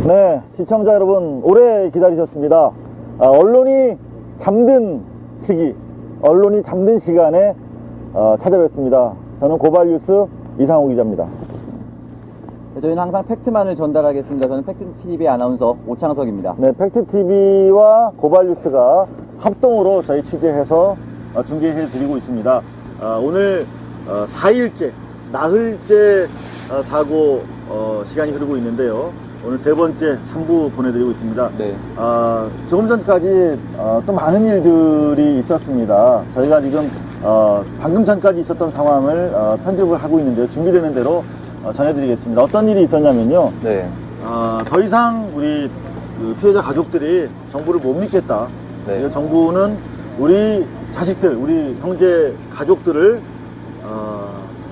네, 시청자 여러분 오래 기다리셨습니다. 언론이 잠든 시간에 찾아뵙습니다. 저는 고발뉴스 이상호 기자입니다. 네, 저희는 항상 팩트만을 전달하겠습니다. 저는 팩트TV 아나운서 오창석입니다. 네, 팩트TV와 고발뉴스가 합동으로 저희 취재해서 중계해드리고 있습니다. 오늘 4일째, 나흘째 사고 시간이 흐르고 있는데요. 오늘 세 번째 3부 보내드리고 있습니다. 네. 조금 전까지 또 많은 일들이 있었습니다. 저희가 지금 방금 전까지 있었던 상황을 편집을 하고 있는데요. 준비되는 대로 전해드리겠습니다. 어떤 일이 있었냐면요. 네. 더 이상 우리 피해자 가족들이 정부를 못 믿겠다. 네. 정부는 우리 자식들, 우리 형제 가족들을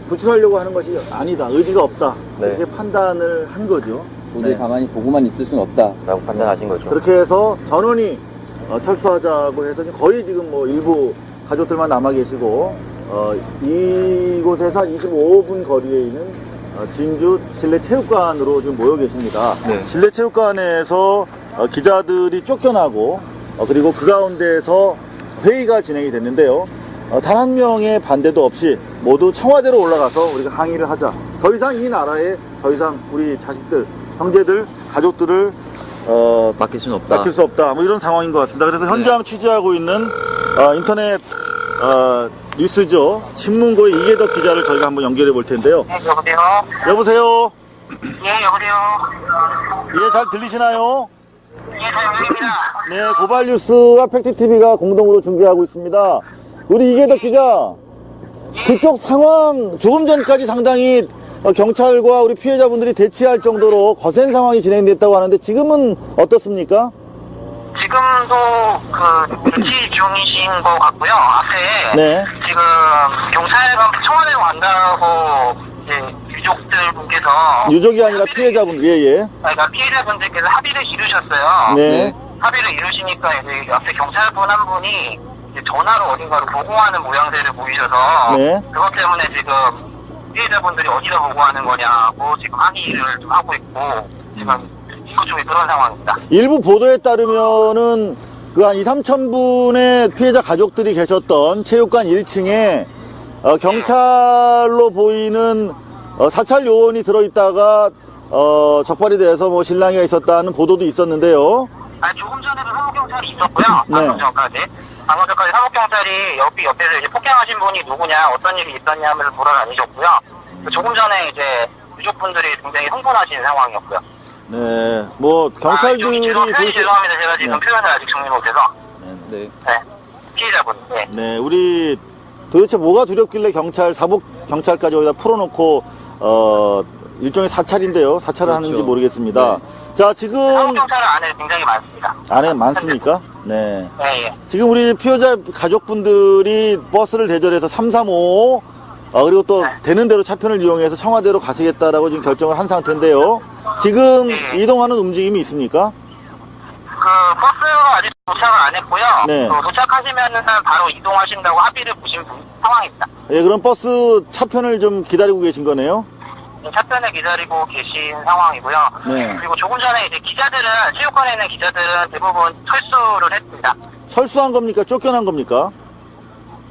구출하려고 하는 것이 아니다. 의지가 없다. 네. 이렇게 판단을 한 거죠. 도저히 네. 가만히 보고만 있을 수는 없다라고 판단하신 거죠. 그렇게 해서 전원이 철수하자고 해서 거의 지금 뭐 일부 가족들만 남아 계시고 이곳에서 한 25분 거리에 있는 진주 실내체육관으로 지금 모여 계십니다. 네. 실내체육관에서 기자들이 쫓겨나고 그리고 그 가운데에서 회의가 진행이 됐는데요. 단 한 명의 반대도 없이 모두 청와대로 올라가서 우리가 항의를 하자. 더 이상 이 나라에 더 이상 우리 자식들, 형제들, 가족들을 맡길 수는 없다. 맡길 수 없다. 뭐 이런 상황인 것 같습니다. 그래서 현장 취재하고 있는 인터넷 뉴스죠. 신문고의 이계덕 기자를 저희가 한번 연결해 볼 텐데요. 네, 여보세요? 여보세요? 예, 여보세요? 예, 잘 들리시나요? 예, 잘 들립니다. 네, 고발뉴스와 팩트TV가 공동으로 중계하고 있습니다. 우리 이계덕 기자, 그쪽 상황 조금 전까지 상당히 경찰과 우리 피해자분들이 대치할 정도로 거센 상황이 진행됐다고 하는데 지금은 어떻습니까? 지금도 조치 중이신 것 같고요. 앞에 네. 지금 경찰관 청와대로 간다고 이제 유족들분께서 유족이 아니라 피해자분들, 예. 그러니까 피해자분들께서 합의를 이루셨어요. 네. 합의를 이루시니까 이제 앞에 경찰분 한 분이 이제 전화로 어딘가로 보고하는 모양새를 보이셔서 네. 그것 때문에 지금 피해자분들이 어디다 보고하는 거냐고 지금 항의를 좀 하고 있고 지금 이것 중에 그런 상황입니다. 일부 보도에 따르면은 그 한 2, 3천 분의 피해자 가족들이 계셨던 체육관 1층에 경찰로 보이는 사찰 요원이 들어있다가 적발이 돼서 뭐 실랑이가 있었다는 보도도 있었는데요. 조금 전에도 사무경찰이 있었고요. 네. 방금 전까지 사무경찰이 옆에서 이제 폭행하신 분이 누구냐, 어떤 일이 있었냐 하면서 돌아다니셨고요. 조금 전에 이제 유족분들이 굉장히 흥분하신 상황이었고요. 네, 뭐 경찰들이 죄송합니다. 제가 지금 네. 표현을 아직 정리 못해서. 네. 네. 피해자분. 네. 네, 우리 도대체 뭐가 두렵길래 사복 경찰까지 여기다 풀어놓고 일종의 사찰인데요. 사찰을 그렇죠. 하는지 모르겠습니다. 네. 자, 지금 사무경찰은 안에 굉장히 많습니다. 안에 많습니까? 네. 예. 지금 우리 피해자 가족분들이 버스를 대절해서 335 그리고 또 네. 되는 대로 차편을 이용해서 청와대로 가시겠다라고 지금 결정을 한 상태인데요. 지금 네. 이동하는 움직임이 있습니까? 버스가 아직 도착을 안 했고요. 네. 도착하시면은 바로 이동하신다고 합의를 보신 상황입니다. 예, 그럼 버스 차편을 좀 기다리고 계신 거네요. 차편에 기다리고 계신 상황이고요. 네. 그리고 조금 전에 이제 체육관에 있는 기자들은 대부분 철수를 했습니다. 철수한 겁니까? 쫓겨난 겁니까?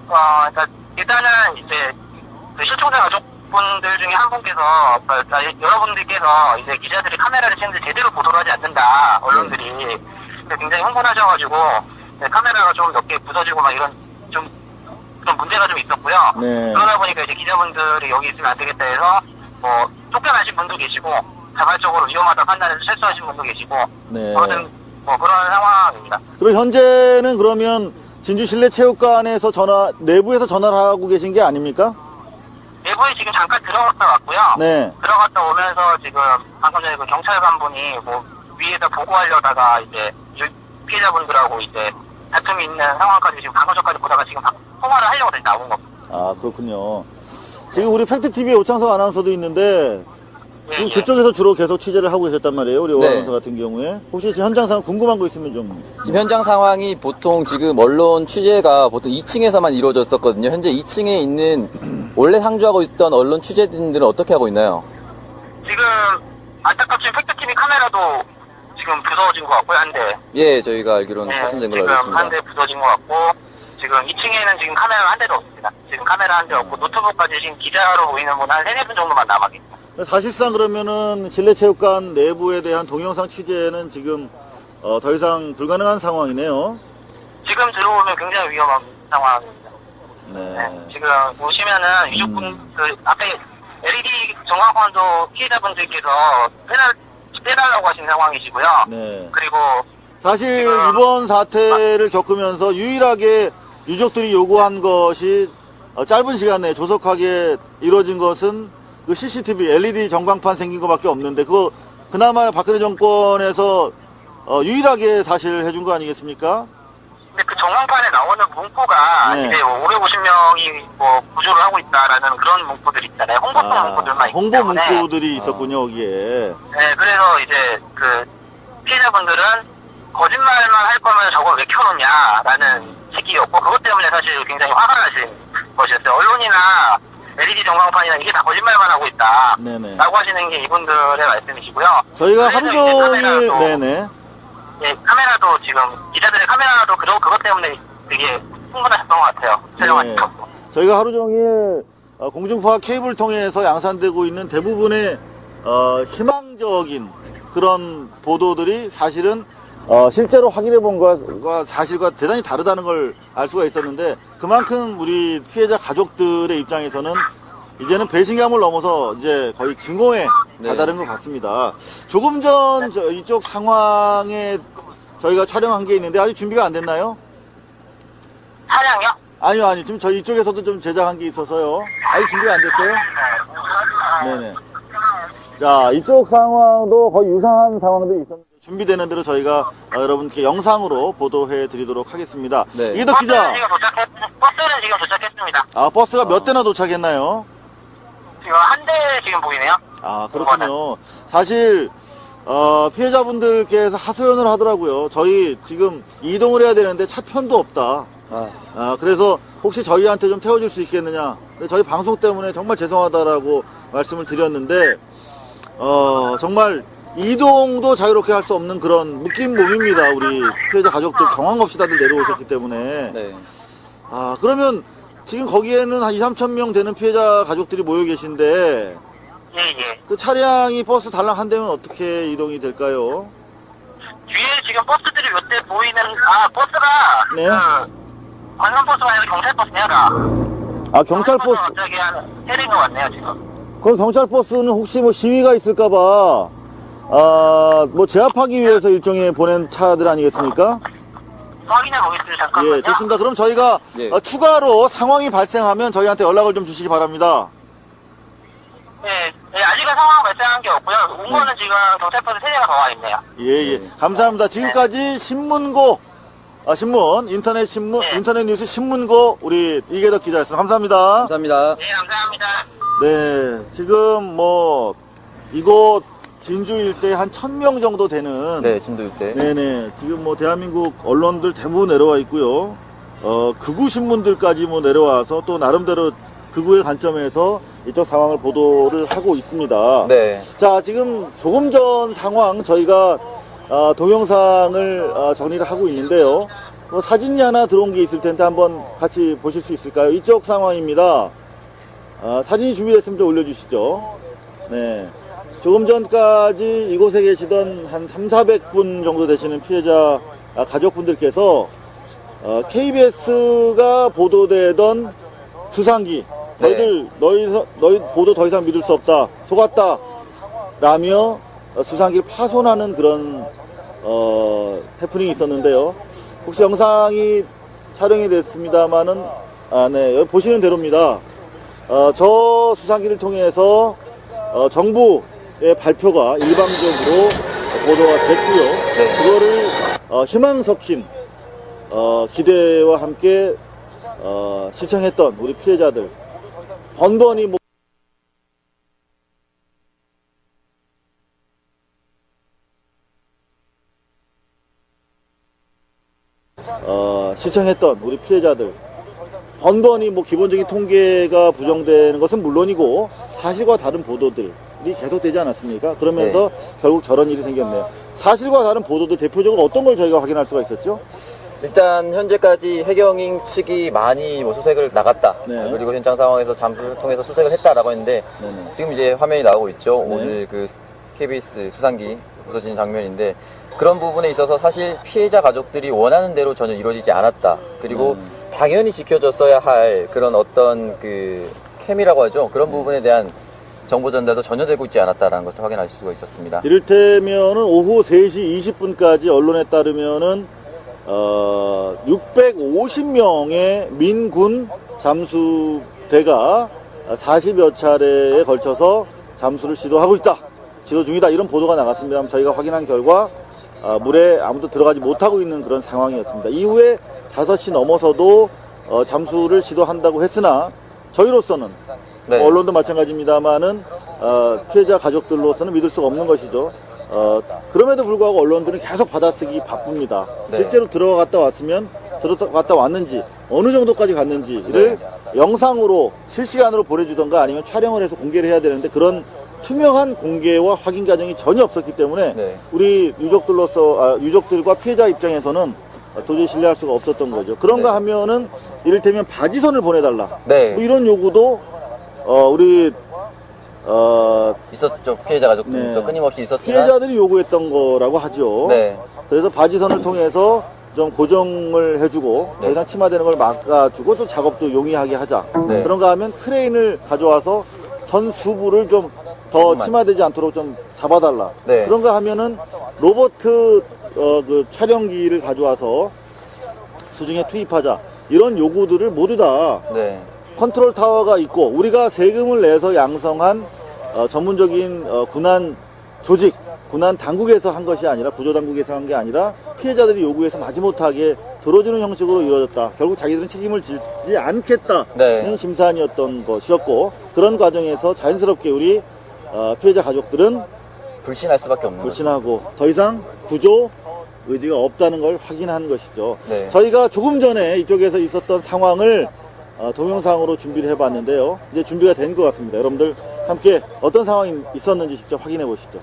그러니까 일단은 이제 실종자 가족분들 중에 한 분께서 여러분들께서 이제 기자들이 카메라를 찍는데 제대로 보도를 하지 않는다, 언론들이. 굉장히 흥분하셔가지고 카메라가 좀 몇 개 부서지고 막 이런 좀 문제가 좀 있었고요. 네. 그러다 보니까 이제 기자분들이 여기 있으면 안 되겠다 해서 뭐 쫓겨나신 분도 계시고 자발적으로 위험하다 판단해서 철수하신 분도 계시고 네. 아무튼 뭐 그런 상황입니다. 그럼 현재는 그러면 진주 실내체육관에서 내부에서 전화를 하고 계신 게 아닙니까? 내부에 지금 잠깐 들어갔다 왔고요. 네. 들어갔다 오면서 지금 방금 전에 그 경찰관 분이 뭐 위에다 보고하려다가 이제 피해자분들하고 이제 다툼이 있는 상황까지 지금 방금 전까지 보다가 지금 통화를 하려고 다시 나온 겁니다. 아, 그렇군요. 지금 우리 팩트TV에 오창석 아나운서도 있는데 지금 예. 그쪽에서 주로 계속 취재를 하고 계셨단 말이에요. 우리 오 네. 아나운서 같은 경우에. 혹시 지금 현장 상황 궁금한 거 있으면 좀. 지금 현장 상황이 보통 지금 언론 취재가 보통 2층에서만 이루어졌었거든요. 현재 2층에 있는 원래 상주하고 있던 언론 취재진들은 어떻게 하고 있나요? 지금 안타깝지만 팩트TV 카메라도 지금 부서진 것 같고요, 한 대. 예, 저희가 알기로는 네, 파손된 걸로 지금 알고 있습니다. 한 대 부서진 것 같고, 지금 2층에는 지금 카메라 한 대도 없습니다. 지금 카메라 한 대 없고, 노트북까지 지금 기자로 보이는 분 한 3-4분 정도만 남아있습니다. 사실상 그러면은 실내체육관 내부에 대한 동영상 취재는 지금 더 이상 불가능한 상황이네요. 지금 들어오면 굉장히 위험한 상황입니다. 네. 네, 지금 보시면은 유족분, 그, 앞에 LED 전광판도 피해자분들께서 빼달라고 하신 상황이시고요. 네. 그리고, 사실 지금- 이번 사태를 겪으면서 유일하게 유족들이 요구한 것이 짧은 시간 내에 조속하게 이루어진 것은 그 CCTV, LED 전광판 생긴 것밖에 없는데 그거 그나마 박근혜 정권에서 유일하게 사실 해준 거 아니겠습니까? 근데 그 전광판에 나오는 문구가 네. 이제 550명이 뭐 구조를 하고 있다라는 그런 문구들 있잖아요. 홍보성 문구들만 있기 홍보 때문에. 문구들이 있었군요, 거기에. 네, 그래서 이제 그 피해자분들은 거짓말만 할 거면 저걸 왜 켜놓냐라는 식이었고, 그것 때문에 사실 굉장히 화가 나신 것이었어요. 언론이나 LED 전광판이나 이게 다 거짓말만 하고 있다. 네네. 라고 하시는 게 이분들의 말씀이시고요. 저희가 그래서 하루 이제 종일, 카메라도- 네네. 예, 카메라도 지금 기자들의 카메라도 그것 때문에 되게 충분하셨던 것 같아요. 촬영하시고. 저희가 하루 종일 공중파 케이블 통해서 양산되고 있는 대부분의 희망적인 그런 보도들이 사실은 실제로 확인해 본 것과 사실과 대단히 다르다는 걸 알 수가 있었는데, 그만큼 우리 피해자 가족들의 입장에서는 이제는 배신감을 넘어서 이제 거의 증오에 네. 다다른 것 같습니다. 조금 전 이쪽 상황에 저희가 촬영한 게 있는데 아직 준비가 안 됐나요? 차량이요? 아니요. 지금 저희 이쪽에서도 좀 제작한 게 있어서요. 아직 준비가 안 됐어요? 네네. 자, 이쪽 상황도 거의 유사한 상황들이 있었는데, 준비되는 대로 저희가 여러분께 영상으로 보도해 드리도록 하겠습니다. 네. 이기덕 기자. 버스는 지금 도착했습니다. 아, 버스가 몇 대나 도착했나요? 지금 한 대 지금 보이네요. 아, 그렇군요. 사실, 피해자분들께서 하소연을 하더라고요. 저희 지금 이동을 해야 되는데 차편도 없다. 그래서 혹시 저희한테 좀 태워줄 수 있겠느냐. 근데 저희 방송 때문에 정말 죄송하다라고 말씀을 드렸는데, 정말 이동도 자유롭게 할 수 없는 그런 묶인 몸입니다. 우리 피해자 가족들 경황 없이 다들 내려오셨기 때문에. 네. 아, 그러면 지금 거기에는 한 2-3천 명 되는 피해자 가족들이 모여 계신데, 예, 예. 그 차량이 버스 달랑 한 대면 어떻게 이동이 될까요? 뒤에 지금 버스들이 몇 대 보이는, 버스가, 네. 관광버스가 아니라 경찰버스네요, 다. 아, 경찰 버스. 저기 한 3대가 왔네요, 지금. 그럼 경찰 버스는 혹시 뭐 시위가 있을까봐, 뭐 제압하기 위해서 일종의 보낸 차들 아니겠습니까? 확인해 보겠습니다, 잠깐만요. 예, 좋습니다. 그럼 저희가 예. 추가로 상황이 발생하면 저희한테 연락을 좀 주시기 바랍니다. 예, 아직은 상황 발생한 게 없고요. 온 거는 지금 경찰버스 3대가 더 와 있네요. 예. 감사합니다. 지금까지 신문고, 인터넷 신문, 네. 인터넷 뉴스 신문고, 우리 이계덕 기자였습니다. 감사합니다. 감사합니다. 네, 감사합니다. 네, 지금 뭐, 이곳 진주 일대에 한 1000명 정도 되는. 네, 진도 일대. 네네. 지금 뭐 대한민국 언론들 대부분 내려와 있고요. 극우 신문들까지 뭐 내려와서 또 나름대로 극우의 관점에서 이쪽 상황을 보도를 하고 있습니다. 네. 자, 지금 조금 전 상황 저희가 동영상을 정리를 하고 있는데요. 뭐 사진이 하나 들어온 게 있을 텐데 한번 같이 보실 수 있을까요? 이쪽 상황입니다. 사진이 준비됐으면 좀 올려주시죠. 네. 조금 전까지 이곳에 계시던 한 300-400분 정도 되시는 피해자 가족분들께서 KBS가 보도되던 수상기, 네. 너희 보도 더 이상 믿을 수 없다, 속았다 라며 수상기를 파손하는 그런 해프닝이 있었는데요. 혹시 영상이 촬영이 됐습니다만은 네, 여기 보시는 대로입니다. 저 수상기를 통해서 정부의 발표가 일방적으로 보도가 됐고요. 네. 그거를 희망 섞인 기대와 함께 시청했던 우리 피해자들 번번이 시청했던 우리 피해자들 번번이 뭐 기본적인 통계가 부정되는 것은 물론이고 사실과 다른 보도들이 계속되지 않았습니까? 그러면서 결국 저런 일이 생겼네요. 사실과 다른 보도들 대표적으로 어떤 걸 저희가 확인할 수가 있었죠? 일단 현재까지 해경잉 측이 많이 뭐 수색을 나갔다. 네. 그리고 현장 상황에서 잠수를 통해서 수색을 했다라고 했는데 네네. 지금 이제 화면이 나오고 있죠. 네. 오늘 그 KBS 수상기 부서진 장면인데 그런 부분에 있어서 사실 피해자 가족들이 원하는 대로 전혀 이루어지지 않았다. 그리고 당연히 지켜졌어야 할 그런 어떤 그 캠이라고 하죠. 그런 부분에 대한 정보 전달도 전혀 되고 있지 않았다라는 것을 확인하실 수가 있었습니다. 이를테면은 오후 3시 20분까지 언론에 따르면은 650명의 민군 잠수대가 40여 차례에 걸쳐서 잠수를 시도하고 있다. 시도 중이다. 이런 보도가 나갔습니다. 저희가 확인한 결과 물에 아무도 들어가지 못하고 있는 그런 상황이었습니다. 이후에 5시 넘어서도 잠수를 시도한다고 했으나 저희로서는 네. 언론도 마찬가지입니다만은 피해자 가족들로서는 믿을 수가 없는 것이죠. 그럼에도 불구하고 언론들은 계속 받아쓰기 바쁩니다. 네. 실제로 들어갔다 왔으면 들어갔다 왔는지 어느 정도까지 갔는지를 영상으로 실시간으로 보내주던가 아니면 촬영을 해서 공개를 해야 되는데 그런 투명한 공개와 확인 과정이 전혀 없었기 때문에 네. 우리 유족들과 피해자 입장에서는 도저히 신뢰할 수가 없었던 거죠. 그런가 네. 하면은 이를테면 바지선을 보내달라. 네. 뭐 이런 요구도 우리 있었죠. 피해자 가족들도 네. 끊임없이 있었지만 피해자들이 요구했던 거라고 하죠. 네. 그래서 바지선을 통해서 좀 고정을 해주고 더 네. 이상 침하되는 걸 막아주고 또 작업도 용이하게 하자. 네. 그런가 하면 크레인을 가져와서 선 수부를 좀 더 조금만. 침하되지 않도록 좀 잡아달라. 네. 그런가 하면은 로버트 그 촬영기를 가져와서 수중에 투입하자. 이런 요구들을 모두 다 네. 컨트롤 타워가 있고 우리가 세금을 내서 양성한 전문적인 군안 조직, 군안 당국에서 한 것이 아니라 구조당국에서 한 게 아니라 피해자들이 요구해서 마지못하게 들어주는 형식으로 이루어졌다. 결국 자기들은 책임을 지지 않겠다는 네. 심사안이었던 것이었고 그런 과정에서 자연스럽게 우리 피해자 가족들은 불신할 수밖에 없는 거죠. 불신하고 더 이상 구조 의지가 없다는 걸 확인한 것이죠. 네. 저희가 조금 전에 이쪽에서 있었던 상황을 동영상으로 준비를 해봤는데요. 이제 준비가 된 것 같습니다. 여러분들 함께 어떤 상황이 있었는지 직접 확인해 보시죠.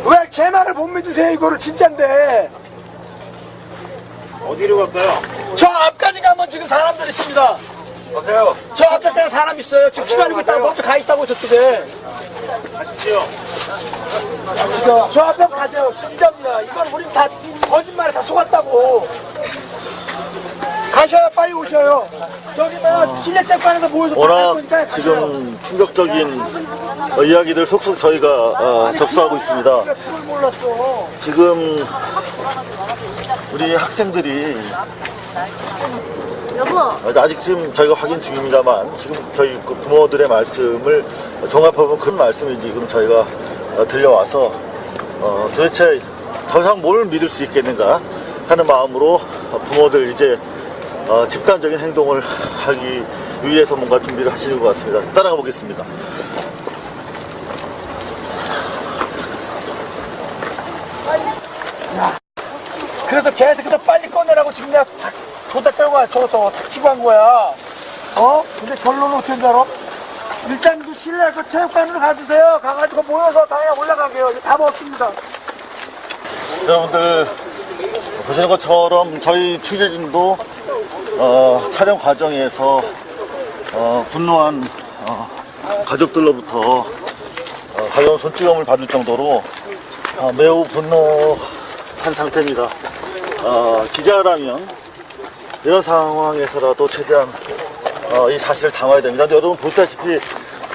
왜 제 말을 못 믿으세요? 이거를 진짠데. 어디로 갈까요? 저 앞까지 가면 지금 사람들 있습니다. 맞아요. 저 앞에 때가 사람 있어요. 지금 기다리고 있다가 먼저 가 있다고 저쪽에. 가시죠. 저 앞에 가세요. 진짜입니다. 이건 우린 다 거짓말에 다 속았다고. 가셔야 빨리 오셔요. 저기 실내 체육관에서 모여서 워낙 거니까 지금 충격적인 이야기들 속속 저희가 접수하고 있습니다. 그걸 몰랐어. 지금 우리 학생들이 아직 지금 저희가 확인 중입니다만 지금 저희 그 부모들의 말씀을 종합해보면 그런 말씀이 지금 저희가 들려와서 도대체 더 이상 뭘 믿을 수 있겠는가 하는 마음으로 부모들 이제 집단적인 행동을 하기 위해서 뭔가 준비를 하시는 것 같습니다. 따라가 보겠습니다. 그래서 개새끼들 빨리 꺼내라고 지금 내가 다 줬다 떨고 저것도 닥치고 한 거야. 근데 결론은 어떻게 알아? 일단 그 실내 그 체육관으로 가주세요. 가가지고 모여서 다 올라가게요. 이거 답 없습니다. 여러분들 보시는 것처럼 저희 취재진도 촬영 과정에서 분노한 가족들로부터 가벼운 손찌검을 받을 정도로 매우 분노한 상태입니다. 기자라면 이런 상황에서라도 최대한 이 사실을 담아야 됩니다. 근데 여러분 보시다시피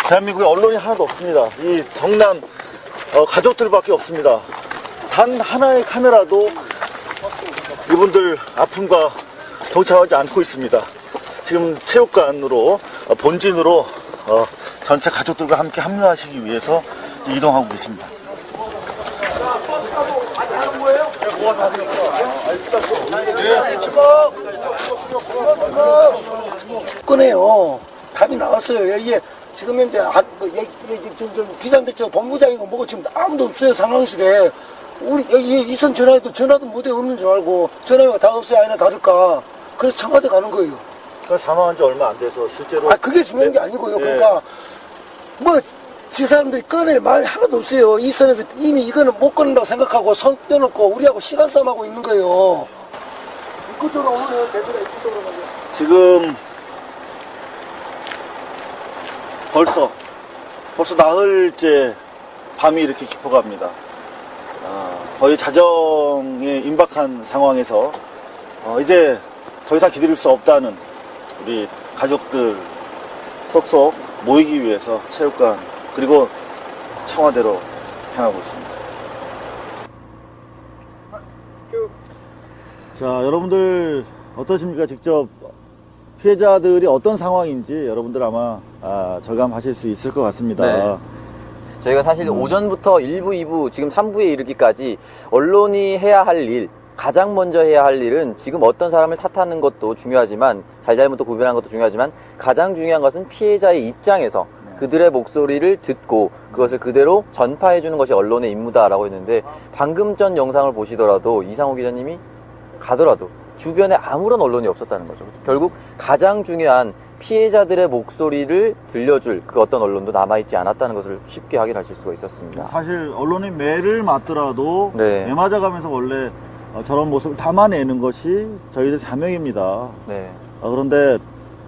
대한민국에 언론이 하나도 없습니다. 이 성난 가족들밖에 없습니다. 단 하나의 카메라도 이분들 아픔과 동참하지 않고 있습니다. 지금 체육관으로 본진으로 전체 가족들과 함께 합류하시기 위해서 이동하고 계십니다. 꺼내요. 답이 나왔어요. 이게 지금 현재 비상대처 본부장이고 뭐고 지금 아무도 없어요. 상황실에. 우리 여기 이선 전화해도 전화도 못해 없는 줄 알고 전화가 다 없어요. 아니나 다를까. 그래서 청와대 가는 거예요. 그러니까 사망한 지 얼마 안 돼서 실제로 그게 중요한 게 아니고요. 네. 그러니까 뭐 지 사람들이 꺼낼 말 하나도 없어요. 이 선에서 이미 이거는 못 꺼낸다고 생각하고 손 떼놓고 우리하고 시간 싸움하고 있는 거예요. 이쪽으로 오면 대표가 이쪽으로 가요. 지금 벌써 나흘째 밤이 이렇게 깊어갑니다. 거의 자정에 임박한 상황에서 이제 더 이상 기다릴 수 없다는 우리 가족들 속속 모이기 위해서 체육관 그리고 청와대로 향하고 있습니다. 자, 여러분들 어떠십니까? 직접 피해자들이 어떤 상황인지 여러분들 아마 절감하실 수 있을 것 같습니다. 네. 저희가 사실 오전부터 1부, 2부, 지금 3부에 이르기까지 언론이 해야 할 일, 가장 먼저 해야 할 일은 지금 어떤 사람을 탓하는 것도 중요하지만 잘잘못도 구별하는 것도 중요하지만 가장 중요한 것은 피해자의 입장에서 그들의 목소리를 듣고 그것을 그대로 전파해주는 것이 언론의 임무다라고 했는데 방금 전 영상을 보시더라도 이상호 기자님이 가더라도 주변에 아무런 언론이 없었다는 거죠. 결국 가장 중요한 피해자들의 목소리를 들려줄 그 어떤 언론도 남아있지 않았다는 것을 쉽게 확인하실 수가 있었습니다. 사실 언론이 매를 맞더라도 네. 매 맞아가면서 원래 저런 모습을 담아내는 것이 저희들 사명입니다. 네. 그런데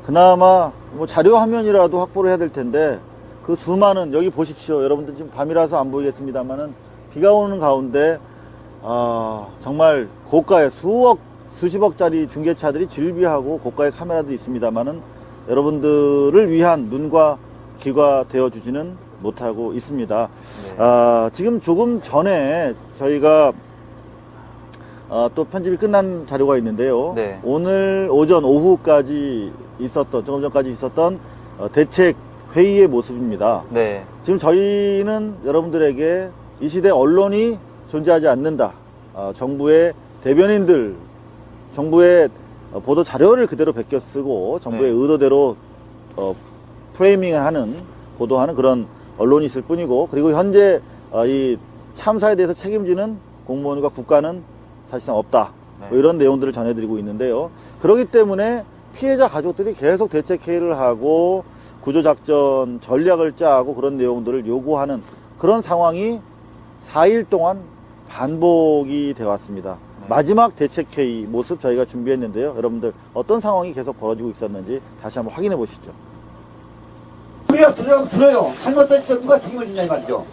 그나마 뭐 자료 화면이라도 확보를 해야 될 텐데 그 수많은 여기 보십시오. 여러분들 지금 밤이라서 안 보이겠습니다만은 비가 오는 가운데 정말 고가의 수십억짜리 중계차들이 질비하고 고가의 카메라도 있습니다만은 여러분들을 위한 눈과 귀가 되어주지는 못하고 있습니다. 네. 지금 조금 전에 저희가 또 편집이 끝난 자료가 있는데요. 네. 오늘 오전 오후까지 조금 전까지 있었던 대책 회의의 모습입니다. 네. 지금 저희는 여러분들에게 이 시대 언론이 존재하지 않는다. 정부의 대변인들, 정부의 보도 자료를 그대로 베껴 쓰고 정부의 네. 의도대로 프레이밍을 하는, 보도하는 그런 언론이 있을 뿐이고, 그리고 현재 이 참사에 대해서 책임지는 공무원과 국가는 사실상 없다. 네. 뭐 이런 내용들을 전해드리고 있는데요. 그렇기 때문에 피해자 가족들이 계속 대책회의를 하고 구조작전 전략을 짜고 그런 내용들을 요구하는 그런 상황이 4일 동안 반복이 되어 왔습니다. 네. 마지막 대책회의 모습 저희가 준비했는데요. 여러분들 어떤 상황이 계속 벌어지고 있었는지 다시 한번 확인해 보시죠. 우리가 들어요. 살못했을 때 누가 책임을 지냐 이 말이죠.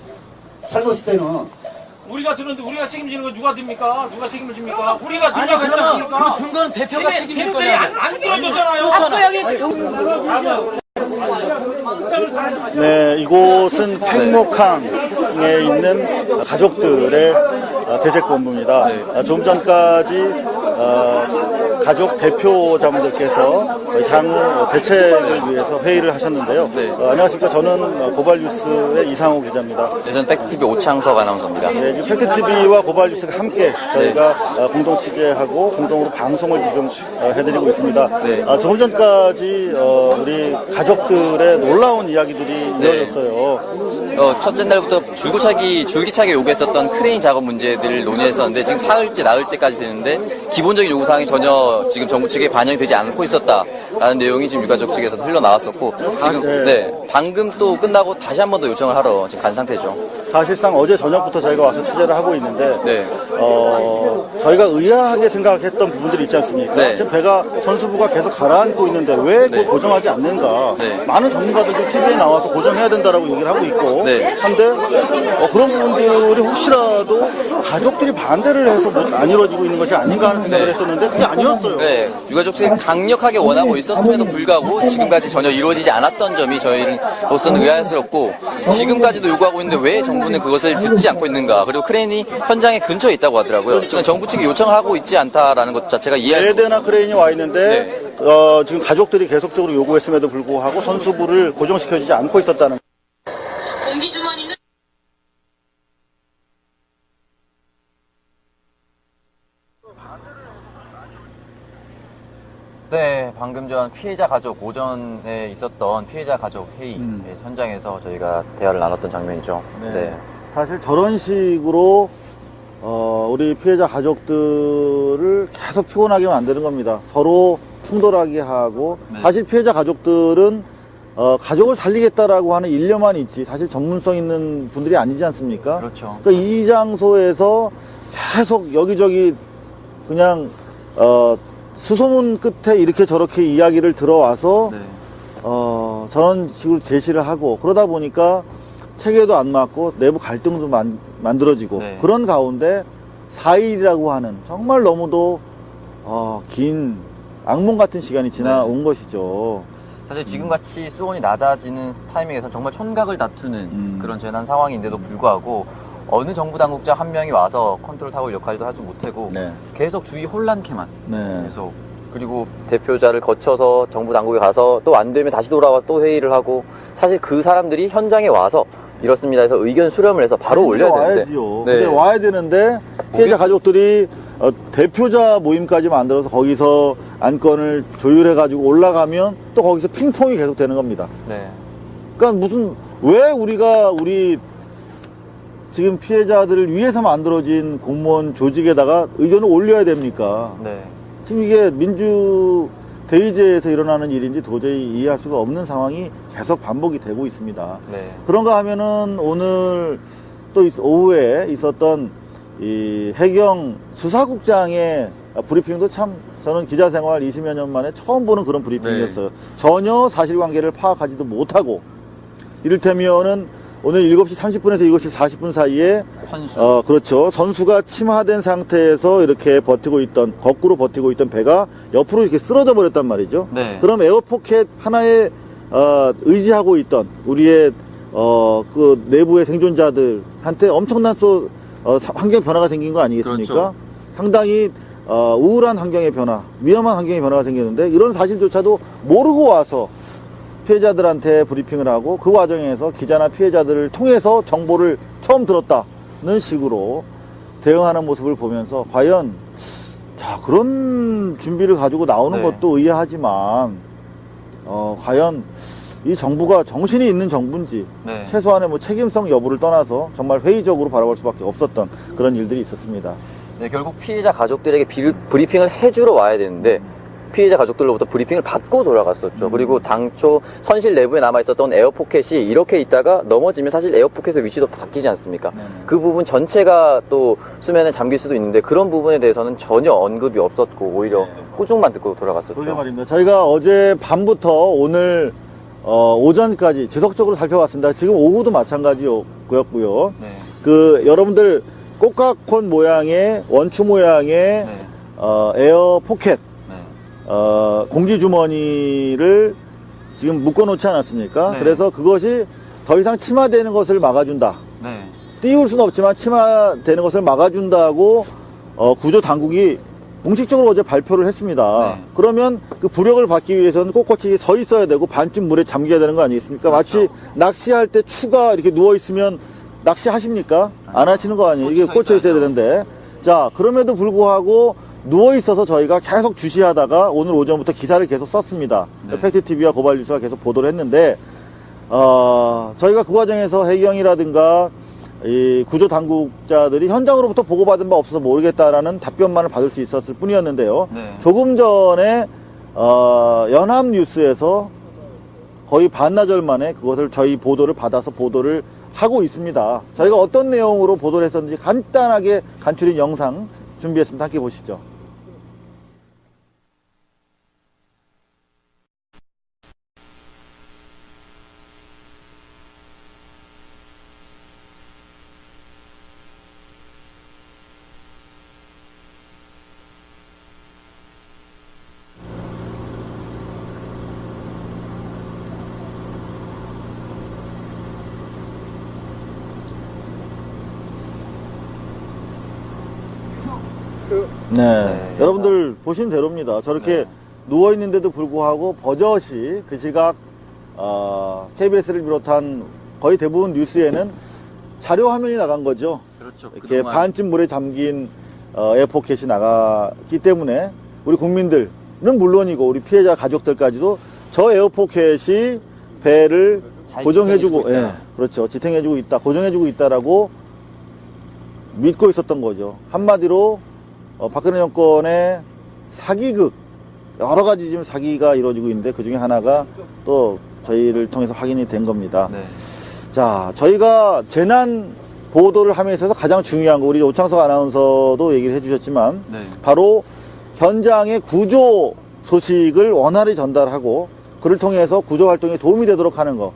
살못했을 때는. 우리가 들었는데 우리가 책임지는 거 누가 듭니까? 누가 책임을 집니까? 우리가 아니 누가 그러면 결정합니까? 그 근거는 대표가 책임질 쟤네들이 거냐? 안 들어줬잖아요. 네, 이곳은 팽목항에 있는 가족들의 대책본부입니다. 조금 전까지 가족 대표자분들께서 향후 대책을 위해서 회의를 하셨는데요. 네. 안녕하십니까. 저는 고발뉴스의 이상호 기자입니다. 네, 저는 팩트TV 오창석 아나운서입니다. 네, 팩트TV와 고발뉴스가 함께 저희가 공동 취재하고 공동으로 방송을 지금 해드리고 있습니다. 네. 조금 전까지 우리 가족들의 놀라운 이야기들이 이어졌어요. 첫째 날부터 줄기차게 요구했었던 크레인 작업 문제들을 논의했었는데 지금 사흘째, 나흘째까지 되는데 기본적인 요구사항이 전혀 지금 정부 측에 반영이 되지 않고 있었다라는 내용이 지금 유가족 측에서 흘러나왔었고 지금 네, 방금 또 끝나고 다시 한 번 더 요청을 하러 지금 간 상태죠. 사실상 어제 저녁부터 저희가 와서 취재를 하고 있는데 네. 저희가 의아하게 생각했던 부분들이 있지 않습니까? 네. 지금 배가 선수부가 계속 가라앉고 있는데 왜 그걸 네. 고정하지 않는가? 네. 많은 전문가들도 TV에 나와서 고정해야 된다라고 얘기를 하고 있고 네. 한데 그런 부분들이 혹시라도 가족들이 반대를 해서 안 이루어지고 있는 것이 아닌가 하는 생각을 네. 했었는데 그게 아니었어요. 네, 유가족 측이 강력하게 원하고 있었음에도 불구하고 지금까지 전혀 이루어지지 않았던 점이 저희로서는 의아스럽고 지금까지도 요구하고 있는데 왜 정부는 그것을 듣지 않고 있는가. 그리고 크레인이 현장에 근처에 있다고 하더라고요. 지금 정부 측이 요청을 하고 있지 않다라는 것 자체가 이해할 수 대대나 크레인이 와 있는데 네. 지금 가족들이 계속적으로 요구했음에도 불구하고 선수부를 고정시켜주지 않고 있었다는 공기주머니는 네, 방금 전 피해자 가족 오전에 있었던 피해자 가족 회의 현장에서 저희가 대화를 나눴던 장면이죠. 네. 네. 사실 저런 식으로 우리 피해자 가족들을 계속 피곤하게 만드는 겁니다. 서로 충돌하게 하고 네. 사실 피해자 가족들은 가족을 살리겠다라고 하는 일념만 있지 사실 전문성 있는 분들이 아니지 않습니까? 그렇죠. 그러니까 이 장소에서 계속 여기저기 그냥 수소문 끝에 이렇게 저렇게 이야기를 들어와서 네. 저런 식으로 제시를 하고 그러다 보니까 체계도 안 맞고 내부 갈등도 만들어지고 네. 그런 가운데 4일이라고 하는 정말 너무도 긴 악몽 같은 시간이 지나온 것이죠. 사실 지금같이 수온이 낮아지는 타이밍에서 정말 촌각을 다투는 그런 재난 상황인데도 불구하고 어느 정부 당국자 한 명이 와서 컨트롤 타워 역할도 하지 못하고 네. 계속 주위 혼란케만 네. 계속 그리고 대표자를 거쳐서 정부 당국에 가서 또 안 되면 다시 돌아와서 또 회의를 하고 사실 그 사람들이 현장에 와서 이렇습니다 해서 의견 수렴을 해서 바로 올려야 되는데 와야지요. 네. 근데 와야 되는데 피해자 가족들이 대표자 모임까지 만들어서 거기서 안건을 조율해가지고 올라가면 또 거기서 핑퐁이 계속 되는 겁니다. 네. 그러니까 왜 우리 지금 피해자들을 위해서 만들어진 공무원 조직에다가 의견을 올려야 됩니까? 네. 지금 이게 민주대의제에서 일어나는 일인지 도저히 이해할 수가 없는 상황이 계속 반복이 되고 있습니다. 네. 그런가 하면은 오늘 또 오후에 있었던 이 해경 수사국장의 브리핑도 참 저는 기자 생활 20여 년 만에 처음 보는 그런 브리핑이었어요. 전혀 사실관계를 파악하지도 못하고 이를테면은 오늘 7시 30분에서 7시 40분 사이에 선수. 그렇죠. 선수가 침하된 상태에서 이렇게 거꾸로 버티고 있던 배가 옆으로 이렇게 쓰러져 버렸단 말이죠. 네. 그럼 에어포켓 하나에 의지하고 있던 우리의 그 내부의 생존자들한테 엄청난 또 환경 변화가 생긴 거 아니겠습니까? 그렇죠. 상당히 우울한 환경의 변화, 위험한 환경의 변화가 생겼는데 이런 사실조차도 모르고 와서 피해자들한테 브리핑을 하고 그 과정에서 기자나 피해자들을 통해서 정보를 처음 들었다는 식으로 대응하는 모습을 보면서 과연 그런 준비를 가지고 나오는 네. 것도 의아하지만 과연 이 정부가 정신이 있는 정부인지 네. 최소한의 책임성 여부를 떠나서 정말 회의적으로 바라볼 수밖에 없었던 그런 일들이 있었습니다. 네, 결국 피해자 가족들에게 브리핑을 해주러 와야 되는데 피해자 가족들로부터 브리핑을 받고 돌아갔었죠. 그리고 당초 선실 내부에 남아있었던 에어포켓이 이렇게 있다가 넘어지면 사실 에어포켓의 위치도 바뀌지 않습니까? 그 부분 전체가 또 수면에 잠길 수도 있는데 그런 부분에 대해서는 전혀 언급이 없었고 오히려 꾸중만 듣고 돌아갔었죠. 그러게 말입니다. 저희가 어제 밤부터 오늘 오전까지 지속적으로 살펴봤습니다. 지금 오후도 마찬가지였고요. 네. 여러분들 꽃가콘 모양의 원추 모양의 네. 에어 포켓 네. 공기 주머니를 지금 묶어놓지 않았습니까? 네. 그래서 그것이 더 이상 침하되는 것을 막아준다. 네. 띄울 수는 없지만 침하되는 것을 막아준다고 구조 당국이 공식적으로 어제 발표를 했습니다. 네. 그러면 그 부력을 받기 위해서는 꼿꼿이 서 있어야 되고 반쯤 물에 잠겨야 되는 거 아니겠습니까? 그렇죠. 마치 낚시할 때 추가 이렇게 누워 있으면 낚시하십니까? 안 하시는 거 아니에요? 이게 꽂혀 있어야 되는데. 자, 그럼에도 불구하고 누워 있어서 저희가 계속 주시하다가 오늘 오전부터 기사를 계속 썼습니다. 네. 팩트TV와 고발뉴스가 계속 보도를 했는데, 저희가 그 과정에서 해경이라든가 이 구조 당국자들이 현장으로부터 보고받은 바 없어서 모르겠다라는 답변만을 받을 수 있었을 뿐이었는데요. 네. 조금 전에 연합뉴스에서 거의 반나절 만에 그것을 저희 보도를 받아서 보도를 하고 있습니다. 저희가 어떤 내용으로 보도를 했었는지 간단하게 간추린 영상 준비했습니다. 함께 보시죠. 네, 여러분들 보시는 대로입니다. 저렇게 누워있는데도 불구하고 버젓이 그 시각 KBS를 비롯한 거의 대부분 뉴스에는 자료 화면이 나간 거죠. 그렇죠. 이렇게 반쯤 물에 잠긴 에어포켓이 나갔기 때문에 우리 국민들은 물론이고 우리 피해자 가족들까지도 저 에어포켓이 배를 잘 고정해주고, 지탱해주고 있다. 예, 그렇죠. 지탱해주고 있다, 고정해주고 있다라고 믿고 있었던 거죠. 한마디로 박근혜 정권의 사기극, 여러 가지 지금 사기가 이루어지고 있는데 그 중에 하나가 또 저희를 통해서 확인이 된 겁니다. 네. 자, 저희가 재난 보도를 함에 있어서 가장 중요한 거, 우리 오창석 아나운서도 얘기를 해주셨지만, 네. 바로 현장의 구조 소식을 원활히 전달하고, 그를 통해서 구조 활동에 도움이 되도록 하는 거,